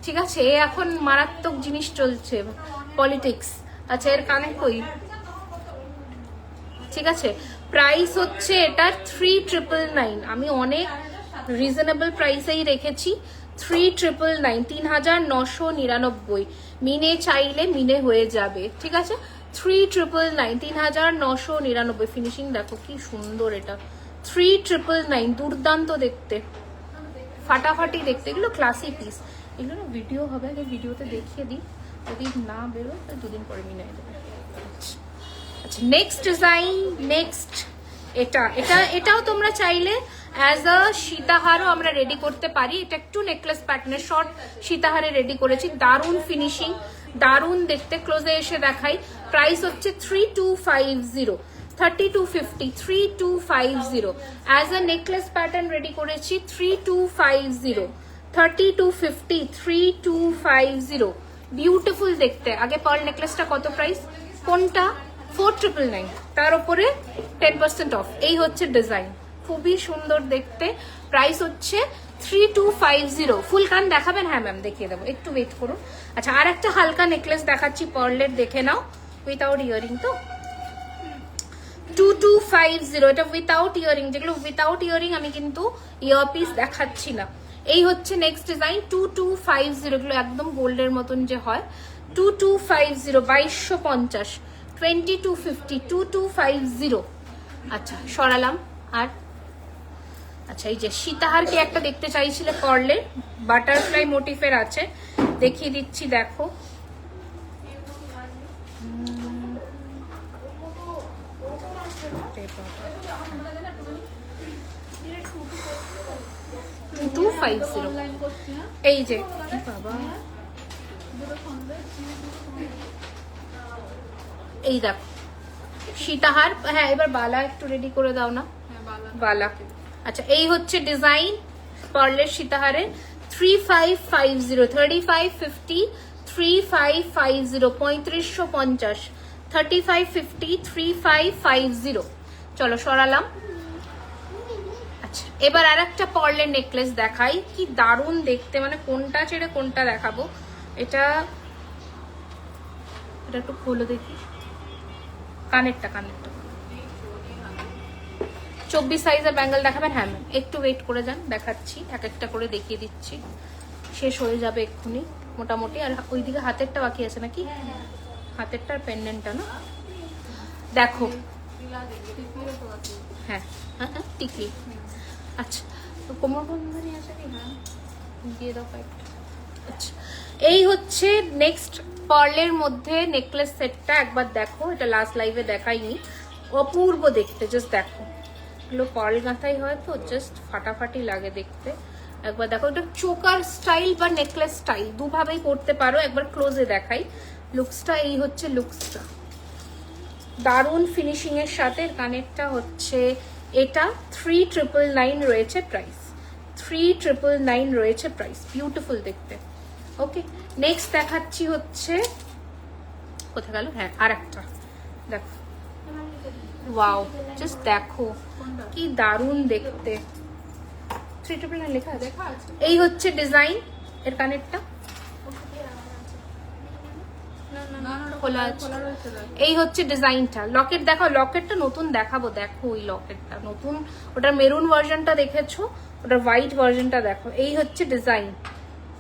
A: ঠিক আছে? এখন মারাত্মক জিনিস চলছে, পলিটিক্স। আচ্ছা, এর কানে কই, ঠিক আছে? প্রাইস হচ্ছে এটা 3999, আমি অনেক রিজনেবল প্রাইসেই রেখেছি। 3999, 3999। মিনে চাইলে মিনে হয়ে যাবে, ঠিক আছে? 3999, 3999। ফিনিশিং দেখো কি সুন্দর, এটা 3999, দুর্দান্ত দেখতে, ফাটাফাটি দেখতে। এগুলো ক্লাসি পিস, এগুলো ভিডিও হবে, আগে ভিডিওতে দেখিয়ে দিই, যদি না বেরো 2 দিন পরে মিনে দেবে। আচ্ছা, নেক্সট ডিজাইন, নেক্সট এটাও তোমরা চাইলে অ্যাজ আ সীতাহারও আমরা রেডি করতে পারি। এটা একটু নেকলেস প্যাটার্নের শর্ট সীতাহারে রেডি করেছি, দারুণ ফিনিশিং, দারুণ দেখতে। ক্লোজে এসে দেখাই। প্রাইস হচ্ছে 3250, 3250, 3250। As a necklace pattern ready করেছি 3250, 3250, 3250। বিউটিফুল দেখতে। আগে পার্ল নেকলেসটা কত প্রাইস, কোনটা? 4999, তার উপরে 10% অফ। এই হচ্ছে ডিজাইন, খুবই সুন্দর দেখতে। প্রাইস হচ্ছে 3250। ফুল কান দেখাবেন? হ্যাঁ ম্যাম, দেখিয়ে দেবো, একটু ওয়েট করুন। আচ্ছা, আর একটা হালকা নেকলেস দেখাচ্ছি পার্লের, দেখে নাও। উইথাউট ইয়ারিং তো 2250, এটা উইথাউট ইয়ারিং। যেগুলো উইথাউট ইয়ারিং আমি কিন্তু ইয়ারপিস দেখাচ্ছি না। এই হচ্ছে নেক্সট ডিজাইন 2250, এগুলো একদম গোল্ডের মতন যে হয়। 2250, 2250, 2250, 2250। আচ্ছা, সরালাম। আর আচ্ছা, এই যে সীতাহারকে একটা দেখতে চাইছিলে পার্লের, বাটারফ্লাই মোটিফের আছে, দেখিয়ে দিচ্ছি। দেখো, এই যে বাবা, এই দেখো সীতাহার। হ্যাঁ, এবার বালা একটু রেডি করে দাও না, বালা। আচ্ছা, এই হচ্ছে ডিজাইন পার্লের সীতাহারের 3550, 3550, 3550 3550 3550 3550। চলো সরালাম। আচ্ছা এবার আর একটা পার্লের নেকলেস দেখাই, কি দারুণ দেখতে, মানে কোনটা ছেড়ে কোনটা দেখাবো। এটা একটু খোলো দেখি, কানেরটা 24 সাইজের ব্যাঙ্গেল দেখাবেন? হ্যাঁ ম্যাম, একটু ওয়েট করে যান, দেখাচ্ছি, এক একটা করে দেখিয়ে দিচ্ছি, শেষ হয়ে যাবে এক্ষুনি মোটামুটি। আর ওইদিকে হাতেরটা বাকি আছে নাকি? হাতেরটার পেন্ডেন্টটা না, দেখো। হ্যাঁ হ্যাঁ হ্যাঁ টিকলি। আচ্ছা তো কোমর বন্ধনী আছে কি? হ্যাঁ দিয়ে দাও একটা। আচ্ছা এই হচ্ছে নেক্সট পার্লের মধ্যে নেকলেস সেটটা, একবার দেখো, এটা লাস্ট লাইভে দেখাইনি, অপূর্ব দেখতে, জাস্ট দেখো, এগুলো পার্ল গাঁথাই হয় তো জাস্ট ফাটাফাটি লাগে দেখতে। একবার দেখো, এটা চোকার স্টাইল বা নেকলেস স্টাইল দুভাবেই করতে পারো। একবার ক্লোজে দেখাই লুকসটা, এই হচ্ছে লুকসটা, দারুণ ফিনিশিং এর সাথে। কানেরটা হচ্ছে এটা 3999 রয়েছে প্রাইস, 3999 রয়েছে প্রাইস, বিউটিফুল দেখতে। ওকে নেক্সট দেখাচ্ছি হচ্ছে, কোথায় গেল, হ্যাঁ আর একটা দেখো, ওয়াও জাস্ট দেখো কি দারুণ দেখতে, 3999 লেখা আছে। এই হচ্ছে ডিজাইন এর কানেরটা, খোলা আছে। এই হচ্ছে ডিজাইনটা, লকেট দেখো, লকেটটা নতুন দেখাবো, দেখো ওই লকেটটা নতুন, ওটার মেরুন ভার্জনটা দেখেছো, ওটার হোয়াইট ভার্জনটা দেখো। এই হচ্ছে ডিজাইন,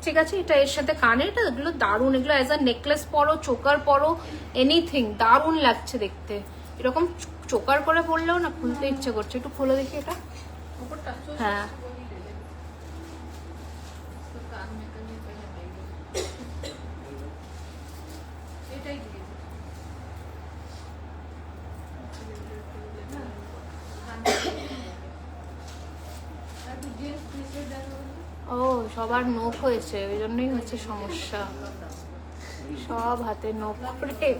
A: ঠিক আছে। এটা এর সাথে কানেরটা, এগুলো দারুণ, এগুলো অ্যাজ আ নেকলেস পরো, চোকার পরো, এনিথিং দারুণ লাগছে দেখতে। এরকম চোকার করে পরলেও না খুলতে ইচ্ছে করছে, একটু খোলো দেখি এটা। হ্যাঁ ও সবার নখ হয়েছে, ওই জন্যই হচ্ছে সমস্যা, সব হাতে নখ করে।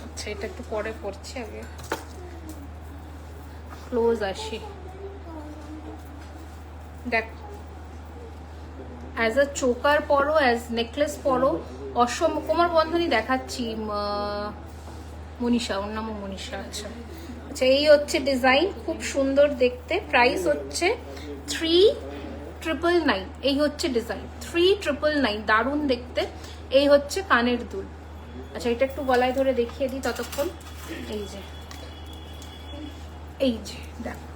A: আচ্ছা এটা একটু পরে পড়ছি, আগে ক্লোজ আসি। দেখ অ্যাজ আ চোকার পরো, অ্যাজ নেকলেস পরো, অসম। কোমর বন্ধনী দেখাচ্ছি, মনীষা, ওর নামও মনীষা। আচ্ছা আচ্ছা এই হচ্ছে ডিজাইন, খুব সুন্দর দেখতে, প্রাইস হচ্ছে 3999। এই হচ্ছে ডিজাইন 3999, দারুণ দেখতে। এই হচ্ছে কানের দুল। আচ্ছা এটা একটু গলায় ধরে দেখিয়ে দিই ততক্ষণ। এই যে এই যে দেখো,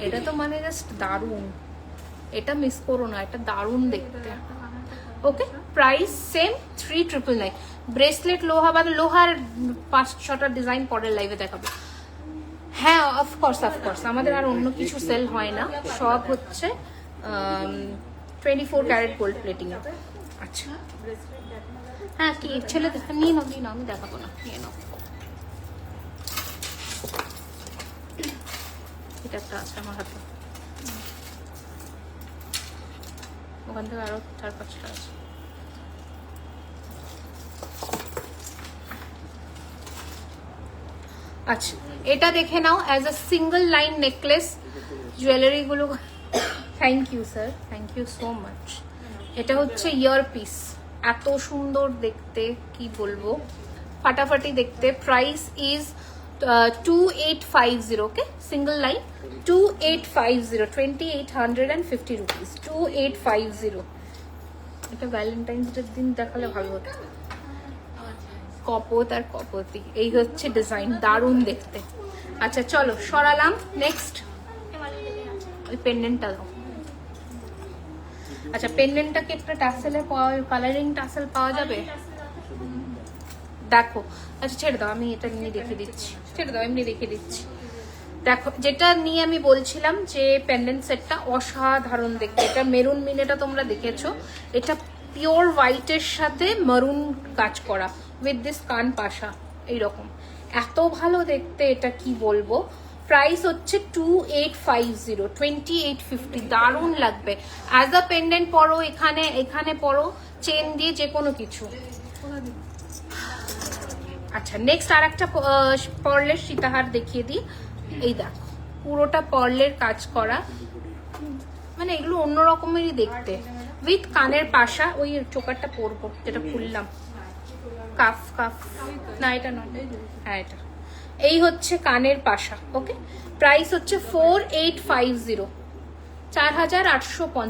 A: এটা তো মানে জাস্ট দারুণ, এটা মিস করো না, এটা দারুণ দেখতে। Okay price same 3999। ব্রেসলেট লোহা বা লোহার 5-6টা ডিজাইন পরের লাইভে দেখাবো। হ্যাঁ অফকোর্স অফকোর্স, আমাদের আর অন্য কিছু সেল হয় না, সব হচ্ছে 24 ক্যারেট গোল্ড প্লেটিং। আচ্ছা হ্যাঁ কি ছেলে নিয়ে নাও, নিয়ে নাও, আমি দেখাবো না, নিয়ে নাও। এটা একটা আছে আমার হাতে, ওখান থেকে আরো 4-5টা আছে। আচ্ছা এটা দেখে নাও, as a single line necklace, jewellery গুলো। Thank you sir, thank you so much. এটা হচ্ছে ইয়ার পিস, এত সুন্দর দেখতে, কি বলবো, ফাটাফাটি দেখতে। Price is 2850। Okay single line 2850, 2850 rupees, 2850। এটা ভ্যালেন্টাইন্স ডের দিন দেখালে ভালো হতো। কপত আর কপতি, এই হচ্ছে ডিজাইন, দারুণ দেখতে। আচ্ছা চলো সরালাম। নেক্সট ওই পেন্ডেন্টটা দাও। আচ্ছা পেন্ডেন্টটা কি একটা টাসেলে কালারিং টাসেল পাওয়া যাবে? দেখো আচ্ছা ছেড়ে দাও, আমি এটা নিয়ে দেখিয়ে দিচ্ছি, ছেড়ে দাও এমনি দেখিয়ে দিচ্ছি। দেখো যেটা নিয়ে আমি বলছিলাম যে পেন্ডেন্ট সেটটা অসাধারণ দেখতে, এটা মেরুন মিনেটা তোমরা দেখেছো, এটা পিওর হোয়াইটের সাথে মারুন কাজ করা উইথ দিস কান পাশা, এইরকম এত ভালো দেখতে, এটা কি বলবো। প্রাইস হচ্ছে 2850, 2850, দারুণ লাগবে। অ্যাজ আ পেন্ডেন্ট পরো, এখানে এখানে পরো, চেন দিয়ে যে কোনো কিছু। আচ্ছা নেক্সট আর একটা পার্লের সীতাহার দেখিয়ে দিই। এই দেখ পুরোটা পার্লের কাজ করা, মানে এগুলো অন্য রকমেরই দেখতে, উইথ কানের পাশা। ওই চোকারটা পরবো যেটা খুললাম, কাফ কাফ না এটা নয়, হ্যাঁ এটা। এই হচ্ছে কানের পাশা, ওকে। প্রাইস হচ্ছে 4850, 4850,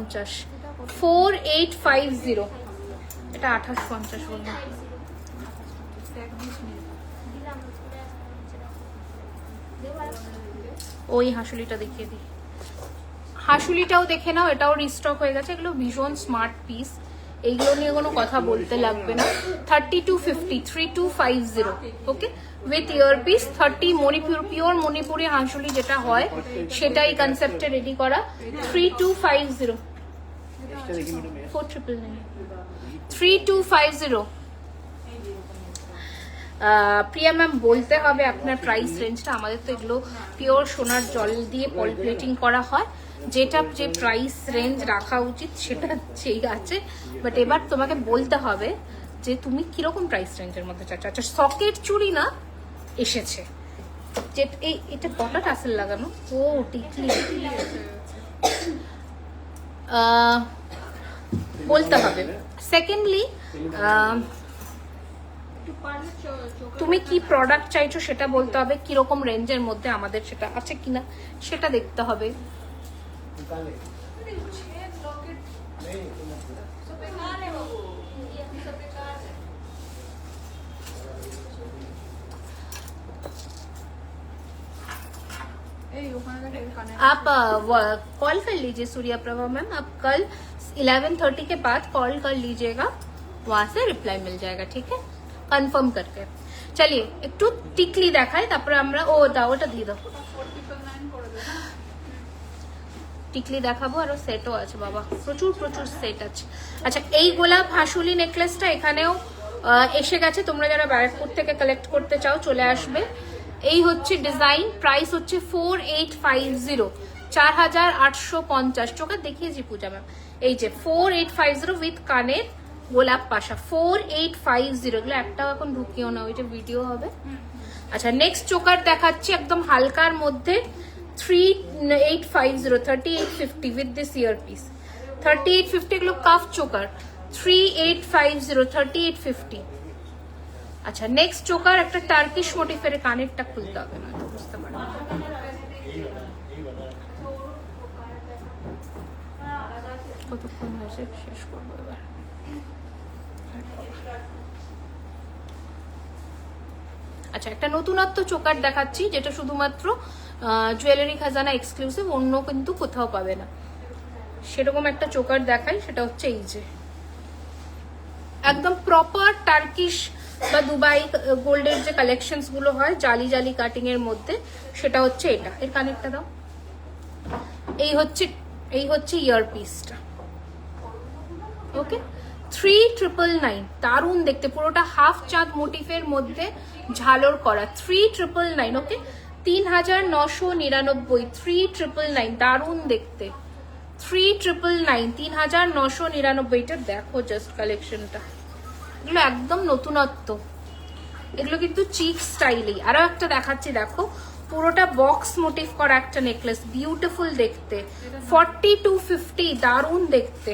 A: 4850। এটা 2850 বললাম। ওই হাসুলিটা দেখিয়ে দিই, হাসুলিটাও দেখে নাও, এটাও রিস্টক হয়ে গেছে। এগুলো ভীষণ স্মার্ট পিস, এইগুলো নিয়ে কোনো কথা বলতে লাগবে না। 3250, 3250, okay, with earpiece. 30 Manipur, pure Manipuri হাঁসুলি যেটা হয় সেটাই কনসেপ্টে রেডি করা। 3250, 4999, 3250। প্রিয়া ম্যাম বলতে হবে আপনার প্রাইস রেঞ্জটা। আমাদের তো এগুলো পিওর সোনার জল দিয়ে পল প্লেটিং করা হয়, যেটা যে প্রাইস রেঞ্জ রাখা উচিত সেটা সেই আছে, বাট এবার তোমাকে বলতে হবে যে তুমি কিরকম প্রাইস রেঞ্জের মধ্যে চাচ্ছ। আচ্ছা, সকেট চুড়ি না এসেছে, যে এই এটা কটা টাসেল লাগানো, ও টিকলি, বলতে হবে। সেকেন্ডলি, তুমি কি প্রোডাক্ট চাইছো সেটা বলতে হবে, কিরকম রেঞ্জের মধ্যে আমাদের সেটা আছে কিনা সেটা দেখতে হবে। आप कॉल कर लीजिए सूर्या प्रभा मैम, आप कल 11:30 के बाद कॉल कर लीजिएगा, वहां से रिप्लाई मिल जाएगा, ठीक है, कंफर्म करके। चलिए একটু টিকলি দেখাই, তারপরে আমরা ও দাও ওটা দিয়ে দাও। টিকলি দেখাবো, আরো সেটও আছে বাবা, প্রচুর প্রচুর সেট আছে। আচ্ছা, এই গোলাপ হাসুলি নেকলেসটা এখানেও এসে গেছে, তোমরা যারা ব্যারাকপুর থেকে কালেক্ট করতে চাও চলে আসবে। এই হচ্ছে ডিজাইন, প্রাইস হচ্ছে 4850, 4850। চোখে দেখিয়েছি পূজা ম্যাম, এই যে 4850 উইথ কানের গোলাপ পাশা, 4850। এগুলো একটাও এখন ঢুকিও না, ওই যে ভিডিও হবে। আচ্ছা, নেক্সট চোকার দেখাচ্ছি একদম হালকার মধ্যে, 3850, 3850 উইথ দিস ইয়ারপিস, 3850। এগুলো কাফ চোকার, 3850, 3850। আচ্ছা, নেক্সট চোকার একটা টার্কিশ মোটিফের, কানেরটা খুলতে হবে না, বুঝতে পারো। কতক্ষণ হয়েছে, শেষ করবো এবার। আচ্ছা, একটা নতুনত্ব চোকার দেখাচ্ছি, যেটা শুধুমাত্র জুয়েলারি খাজানা এক্সক্লুসিভ, অন্য কিন্তু কোথাও পাবে না। সেরকম একটা চোকার দেখাই, সেটা হচ্ছে এই যে একদম প্রপার টার্কিশ বা দুবাই গোল্ডের যে কালেকশনস গুলো হয় জালি জালি কাটিং এর মধ্যে, সেটা হচ্ছে এটা। এর কানেরটা দাও। এই হচ্ছে ইয়ারপিসটা, ওকে, 3999। দারুণ দেখতে, পুরোটা হাফ চাঁদ মোটিফের মধ্যে ঝালর করা, 3999, ওকে, 3999, 3999। দারুণ দেখতে, 3999, 3999। এটা দেখো জাস্ট কালেকশনটা, এগুলো একদম নতুনত্ব, এগুলো কিন্তু চিক স্টাইলেই। আরো একটা দেখাচ্ছি, দেখো পুরোটা বক্স মোটিভ করা একটা নেকলেস, বিউটিফুল দেখতে, 4250। দারুণ দেখতে,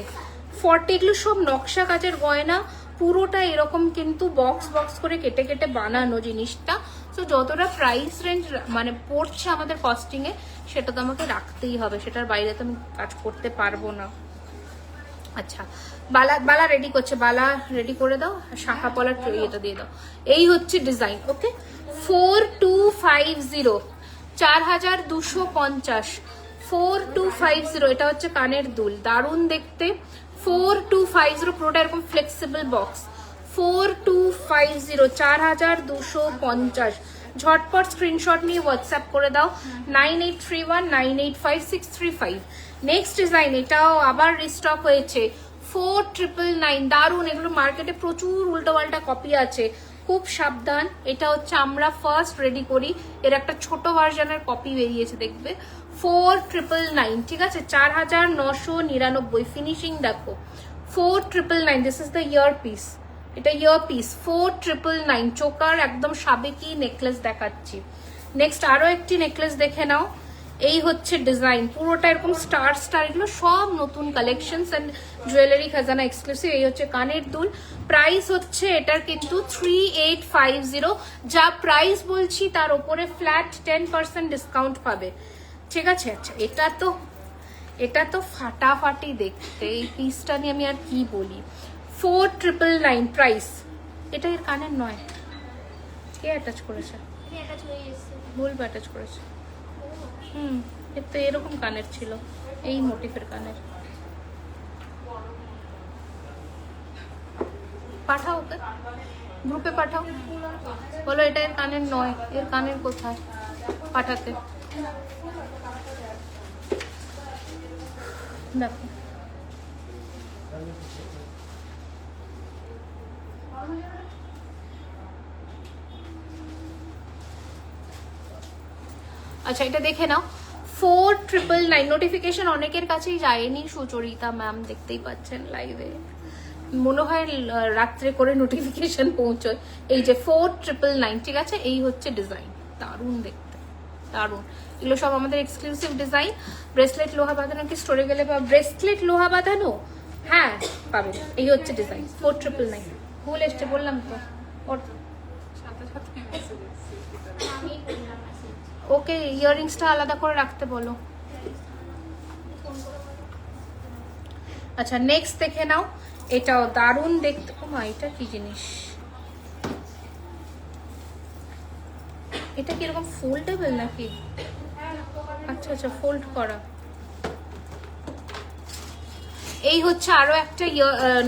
A: 40। এগুলো সব নকশা কাজের গয়না, পুরোটা এরকম কিন্তু বক্স বক্স করে কেটে কেটে বানানো জিনিসটা। তো যতটা প্রাইস রেঞ্জ মানে পড়ছে আমাদের কস্টিং এ, সেটা তো আমাকে রাখতেই হবে, সেটার বাইরে তো আমি কাজ করতে পারবো না। আচ্ছা, বালা রেডি করছে, বালা রেডি করে দাও, শাখা পলার এটা দিয়ে দাও। এই হচ্ছে ডিজাইন, ওকে, 4250, 4250, 4250। এটা হচ্ছে কানের দুল, দারুণ দেখতে, 4250। পুরোটা এরকম ফ্লেক্সিবল বক্স, 4250, 4250। ঝটপট স্ক্রিনশট নিয়ে হোয়াটসঅ্যাপ করে দাও, 9831985635। নেক্সট ডিজাইন, এটাও আবার রিস্টক হয়েছে, 4999। দারুণ, এগুলো মার্কেটে প্রচুর উল্টোপাল্টা কপি আছে, খুব সাবধান। এটা হচ্ছে আমরা ফার্স্ট রেডি করি, এর একটা ছোট ভার্সনের কপি বেরিয়েছে, দেখবে, 4999, ঠিক আছে, 4999। ফিনিশিং দেখো, 4999। This is the ear piece, এটা ইয়ার পিস, 4999। চোকার একদম সাবেকি নেকলেস দেখাচ্ছি। নেক্সট আরো একটি নেকলেস দেখে নাও, এই হচ্ছে ডিজাইন, পুরোটা এরকম স্টার স্টার, এগুলো সব নতুন কালেকশনস এন্ড জুয়েলারি খাজানা এক্সক্লুসিভ। এই হচ্ছে কানের দুল, প্রাইস হচ্ছে এটার কিন্তু 3850, যা প্রাইস বলছি তার উপরে ফ্ল্যাট 10% ডিসকাউন্ট পাবে, ঠিক আছে? আচ্ছা, এটা তো ফাটাফাটি দেখতে, এই পিসটা নিয়ে আমি আর কি বলি। 4999 প্রাইস। এটা এর কানের নয়, কে অ্যাটাচ করেছে? বলবো অ্যাটাচ করেছে। এর তো এরকম কানের ছিল, এই মোটিফের কানের। পাঠাও, ওকে গ্রুপে পাঠাও, বলো এটা এর কানের নয়, এর কানের কোথায়, পাঠাতে। দেখো আচ্ছা, এটা দেখে নাও। 4999 নোটিফিকেশন অনেকের কাছেই যায়নি, সুচরিতা ম্যাম দেখতেই পাচ্ছেন লাইভে, মনে হয় রাত্রে করে নোটিফিকেশন পৌঁছয়। এই যে 4999, ঠিক আছে? এই হচ্ছে ডিজাইন, দারুণ দেখতে, দারুণ। এগুলো সব আমাদের এক্সক্লুসিভ ডিজাইন। ব্রেসলেট লোহা বাঁধানো কি স্টোরে গেলে বা ব্রেসলেট লোহা বাঁধানো, হ্যাঁ পাবেন। এই হচ্ছে ডিজাইন 4999। ভুল এসছে বললাম তো,
B: সাথে সাথে মেসেজ এসেছে।
A: ওকে ইয়াররিংসটা আলাদা করে রাখতে বলো। আচ্ছা, নেক্সট দেখে নাও, এটাও দারুণ দেখতে। ও মা, এটা কি জিনিস? এটা কি এরকম ফোল্ডেবল নাকি? আচ্ছা আচ্ছা, ফোল্ড করা। এই হচ্ছে আরো একটা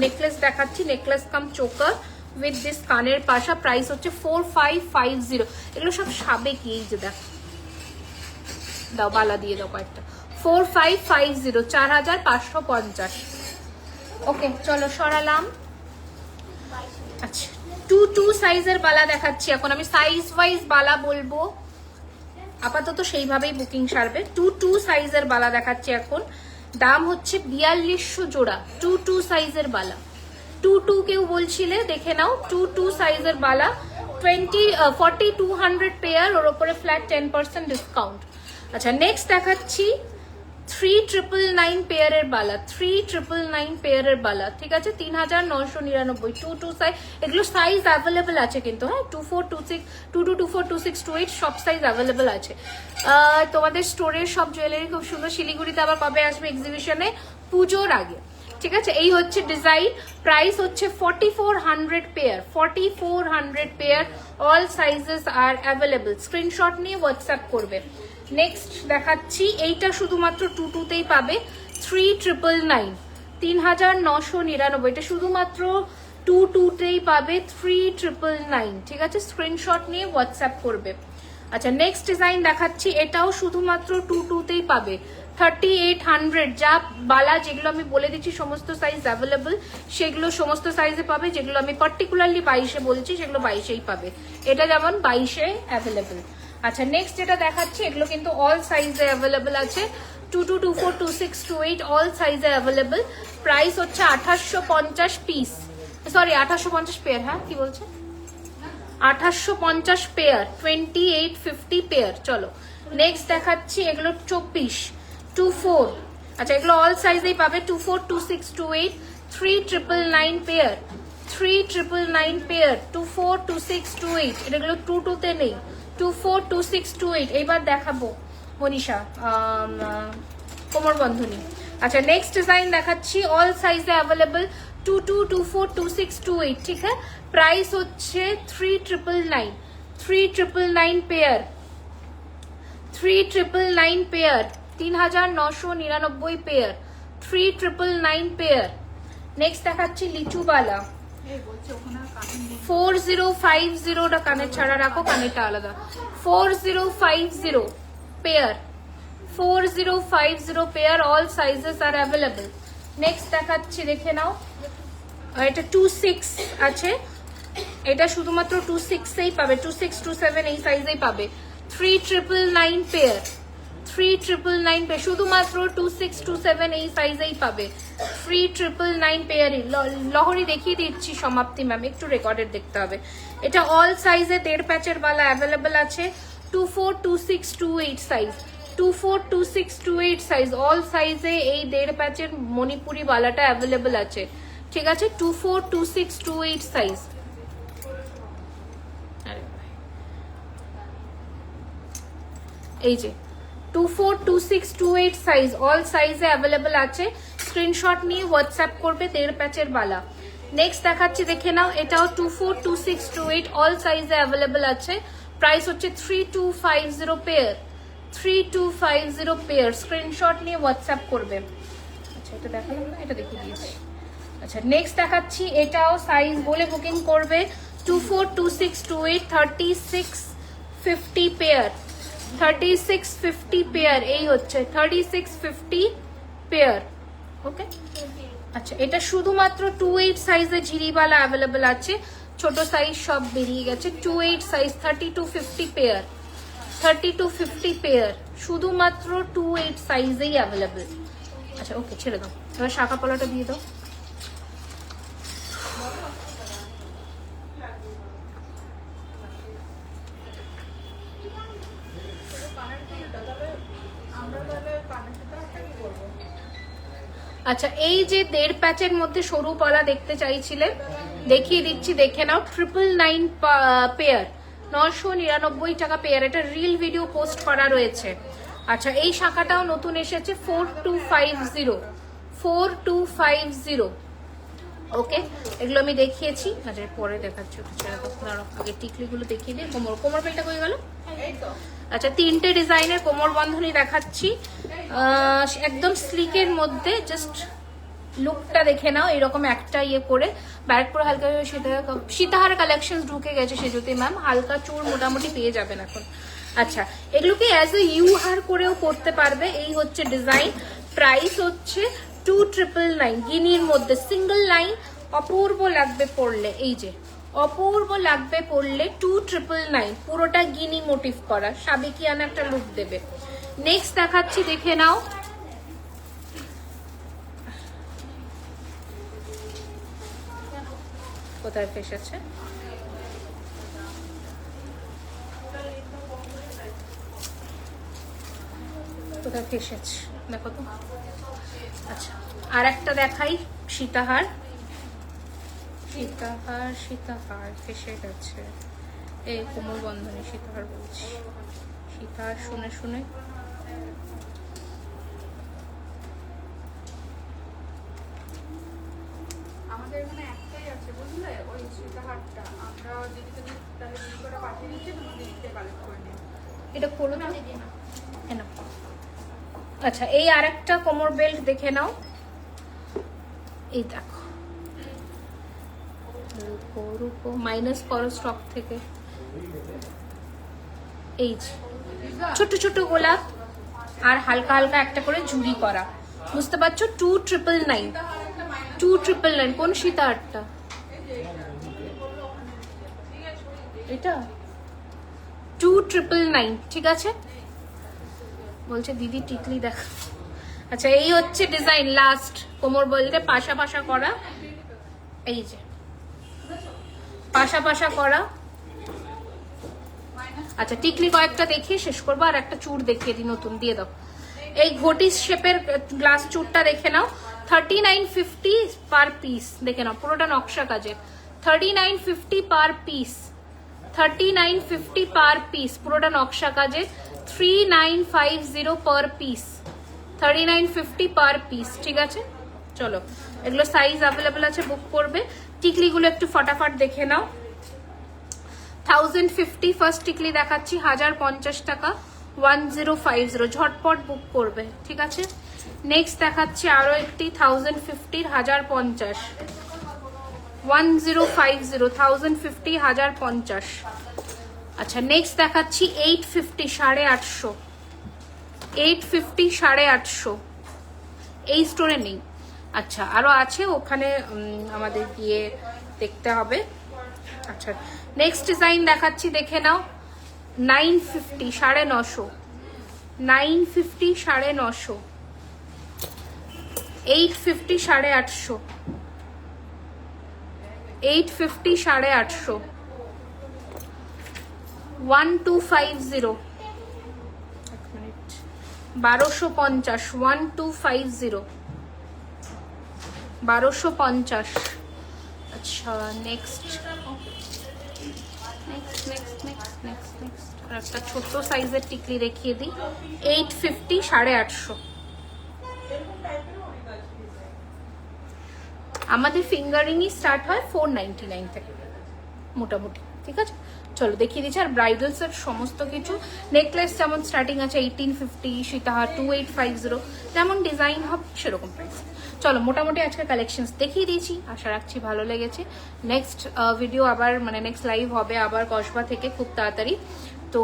A: নেকলেস দেখাচ্ছি, necklace cum choker with this কানের পাশা। প্রাইস হচ্ছে 4550। এগুলো সব সাবেকি, এই যে দেখো, দাও বালা দিয়ে দাও কয়েকটা। 4550, 4550। ওকে চলো সরালাম। আচ্ছা, 2 সাইজের বালা দেখাচ্ছি এখন আমি, সাইজ ওয়াইজ বালা বলবো, আপাতত সেইভাবেই বুকিং সারবে। 2 সাইজের বালা দেখাচ্ছি এখন, দাম হচ্ছে 4200 জোড়া। 2 সাইজের বালা, 2 কেউ বলছিলে, দেখে নাও। 2 সাইজের বালা, 4200 পেয়ার, ওর ওপরে ফ্ল্যাট 10% ডিসকাউন্ট। আচ্ছা, নেক্সট দেখাচ্ছি 3999 পেয়ারের বালা, 3999 পেয়ারের বালা, ঠিক আছে? 3999। 2 সাইজ, এগুলো সাইজ অ্যাভেলেবেল আছে কিন্তু, হ্যাঁ? 24, 26, 22, 24, 26, 28 সব সাইজ অ্যাভেলেবেল আছে। তোমাদের স্টোরের সব জুয়েলারি খুব সুন্দর। শিলিগুড়িতে আবার কবে আসবে এক্সিবিশনে? পুজোর আগে, ঠিক আছে? এই হচ্ছে ডিজাইন, প্রাইস হচ্ছে 4400 পেয়ার, 4400 পেয়ার, অল সাইজেস আর অ্যাভেলেবেল। স্ক্রিনশট নিয়ে হোয়াটসঅ্যাপ করবে। নেক্সট দেখাচ্ছি, এইটা শুধুমাত্র 2তেই পাবে, 3999, 3999। এটা শুধুমাত্র 2তেই পাবে, 3999, ঠিক আছে? স্ক্রিনশট নিয়ে হোয়াটসঅ্যাপ করবে। আচ্ছা, নেক্সট ডিজাইন দেখাচ্ছি, এটাও শুধুমাত্র 2তেই পাবে, 3800। যা বালা যেগুলো আমি বলে দিচ্ছি সমস্ত সাইজ অ্যাভেলেবল, সেগুলো সমস্ত সাইজে পাবে। যেগুলো আমি পার্টিকুলারলি 22-এ বলেছি, সেগুলো 22-এই পাবে। এটা যেমন 22-এ অ্যাভেলেবল। আচ্ছা, নেক্সট যেটা দেখাচ্ছি, এগুলো কিন্তু অল সাইজে অ্যাভেলেবল আছে, 22, 24, 26, 28 অল সাইজে অ্যাভেলেবল। প্রাইস হচ্ছে 2850 পিস, সরি 2850 পেয়ার, হ্যাঁ কি বলছে? 2850 পেয়ার, 2850 পেয়ার। চলো নেক্সট দেখাচ্ছি, এগুলো 24, 24। আচ্ছা, এগুলো অল সাইজেই পাবে, 24, 26, 28, 3999 পেয়ার, 3999 পেয়ার, 24, 26, 28। এগুলো 2তে নেই, 24, 26, 28। এইবার দেখাবো মনীষা কোমর বন্ধনী। আচ্ছা, নেক্সট ডিজাইন দেখাচ্ছি, অল সাইজে অ্যাভেলেবল, 22, 24, 26, 28, ঠিক আছে? প্রাইস হচ্ছে 3999, 3999 pair, 3999 pair, 3999 pair, 3999 pair. Next দেখাচ্ছি লিচুবালা, 4050। কানের ছাড়া রাখো, কানেরটা আলাদা। 4050 পেয়ার, 4050 পেয়ার, অল সাইজেস আর অ্যাভেলেবল। নেক্সট দেখাচ্ছি, দেখে নাও, এটা 26 আছে, এটা শুধুমাত্র 26এই পাবে, 26, 27 এই সাইজেই পাবে, 3999 পেয়ার, 3999 পেয়ার, শুধুমাত্র 26, 27 এই সাইজেই পাবে, 3999 পেয়ারই। লহরি দেখিয়ে দিচ্ছি সমাপ্তি ম্যাম, একটু রেকর্ডেড দেখতে হবে। এটা অল সাইজে 1.5 প্যাচের বালা অ্যাভেলেবল আছে, 24, 26, 28 সাইজ, 242628 সাইজ, অল সাইজে এই 1.5 প্যাচের মণিপুরি বালাটা অ্যাভেলেবল আছে, ঠিক আছে? 242628 সাইজ। এই যে 242628 সাইজ, অল সাইজে অ্যাভেলেবল আছে, স্ক্রিনশট নিয়ে হোয়াটসঅ্যাপ করবে 1.5 প্যাচের বালা। নেক্সট দেখাচ্ছি, দেখে নাও, এটাও 242628 অল সাইজে অ্যাভেলেবল আছে, প্রাইস হচ্ছে 3250 পেয়ার, 3250 পেয়ার, স্ক্রিনশট নিয়ে হোয়াটসঅ্যাপ করবে। আচ্ছা এটা দেখালাম না, এটা দেখিয়ে দিয়েছি। আচ্ছা নেক্সট দেখাচ্ছি, এটাও সাইজ বলে বুকিং করবে, 242628 3650 পেয়ার, 3650 পেয়ার, এই হচ্ছে 3650 পেয়ার, ওকে? আচ্ছা এটা শুধুমাত্র 28 সাইজে ঝিরিবালা অ্যাভেলেবল আছে, ছোট সাইজ সব বেরিয়ে গেছে। 28 সাইজ 3250 পেয়ার, 3250 পেয়ার, শুধুমাত্র 28 সাইজেই অ্যাভেলেবল। আচ্ছা ওকে ছেড়ে দাও, এবার শাখা পলাটা দিয়ে দাও। আচ্ছা এই যে 1.5 প্যাচের মধ্যে সরু পলা দেখতে চাইছিলে, দেখিয়ে দিচ্ছি, দেখে নাও। 999 পেয়ার, 999 টাকা পেয়ার, এটা রিল ভিডিও পোস্ট করা রয়েছে। আচ্ছা এই শাখাটাও নতুন এসেছে, 4250, 4250, ওকে? এগুলো আমি দেখিয়েছি, আচ্ছা পরে দেখাচ্ছি, দাঁড়াও আগে টিকলিগুলো দেখিয়ে দিই। কোমর বেলটা হয়ে গেল। আচ্ছা 3টে ডিজাইনের কোমর বন্ধনী দেখাচ্ছি, একদম স্লিকের মধ্যে, জাস্ট লুকটা দেখে নাও, এরকম একটা ইয়ে করে ব্যারাকপুর হালকা সীতাহার কালেকশন ঢুকে গেছে সেজুতি ম্যাম, হালকা চুর মোটামুটি পেয়ে যাবেন এখন। আচ্ছা এগুলোকে অ্যাজ এ ইউ হার করেও পড়তে পারবে, এই হচ্ছে ডিজাইন, প্রাইস হচ্ছে 2999, গিনির মধ্যে সিঙ্গেল লাইন, অপূর্ব লাগবে পড়লে, এই যে অপূর্ব লাগবে পড়লে, 2999, পুরোটা গিনি মোটিভ করা, সাবেকিয়ানা একটা লুক দেবে। নেক্সট দেখাচ্ছি, দেখে নাও, কোথায় ফেসেছে, কোথায় ফেসেছে দেখো তো। আচ্ছা আর একটা দেখাই, সীতাহার, সীতাহার, সীতাহার ফেসে গেছে, এই কোমর বন্ধনী সীতাহার বলছি, সীতাহার শুনে শুনে
B: আমাদের এখানে একটাই আছে বুঝলে, ওই সীতাহারটা আমরা দিদিকে তাহলে দিদি করে পাঠিয়ে দিচ্ছি, তুমি দিদিকে কালেক্ট করে নিও।
A: এটা খোলো না, না। আচ্ছা এই আর একটা কোমর বেল্ট দেখে নাও, এই দেখো, মাইনাস করো স্টক থেকে, এই যে ছোট ছোট গোলাপ আর হালকা হালকা একটা করে ঝুড়ি করা, বুঝতে পারছো? 2999, 2999, কোন সীতাহারটা এটা? 2999, ঠিক আছে? বলছে দিদি টিকলি দেখা। আচ্ছা এই হচ্ছে ডিজাইন, লাস্ট কোমর বলতে পাশা পাশা করা, এই যে পাশা পাশা করা। আচ্ছা টিকলি কয়েকটা দেখিয়ে শেষ করবো, আর একটা চূড় দেখিয়ে দিই, নতুন দিয়ে দাও। এই ঘটি শেপের গ্লাস চূড়টা দেখে নাও, 3950 পার পিস, দেখে নাও পুরোটা নকশা কাজের, 3950 পার পিস, 3950 পার পিস, পুরোটা নকশা কাজের, 3950 পার পিস, 3950 পার পিস, ঠিক আছে? চলো এগুলো সাইজ অ্যাভেলেবেল আছে, বুক করবে। টিকলিগুলো একটু ফটাফট দেখে নাও, 1050 ফার্স্ট টিকলি দেখাচ্ছি, 1050 টাকা, 1050, ঝটপট বুক করবে, ঠিক আছে? নেক্সট দেখাচ্ছি আরো একটি 1050, 1050, 1050, 1050, 1050। আচ্ছা নেক্সট দেখাচ্ছি 850, 850, 850, 850, এই স্টোরে নেই। আচ্ছা আরো আছে, ওখানে আমাদের গিয়ে দেখতে হবে। আচ্ছা নেক্সট ডিজাইন দেখাচ্ছি, দেখে নাও, 950, 950, 950, 950, 850, 850, 850, 850, 1250, 1250, 1250, 1250। আচ্ছা next next next next next next আর একটা ছোট্ট সাইজের টিকলি দেখিয়ে দিই, 850, 850। আমাদের ফিঙ্গারিংই স্টার্ট হয় 499 থেকে মোটামুটি, ঠিক আছে। চলো দেখিয়ে দিচ্ছি। আর ব্রাইডালসের সমস্ত কিছু নেকলেস যেমন স্টার্টিং আছে 1850, সীতাহার 2850, যেমন ডিজাইন হবে সেরকম প্রাইস। চলো মোটামুটি আজকে কালেকশনস দেখিয়ে দিয়েছি, আশা রাখছি ভালো লেগেছে। নেক্সট ভিডিও আবার মানে নেক্সট লাইভ হবে আবার কসবা থেকে খুব তাড়াতাড়ি, তো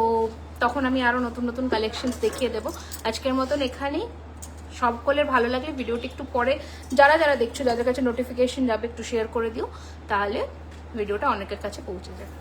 A: তখন আমি আরও নতুন নতুন কালেকশনস দেখিয়ে দেবো। আজকের মতন এখানেই, সকলের ভালো লাগলে ভিডিওটি একটু পরে যারা যারা দেখছো যাদের কাছে নোটিফিকেশন যাবে একটু শেয়ার করে দিও, তাহলে ভিডিওটা অনেকের কাছে পৌঁছে যাবে।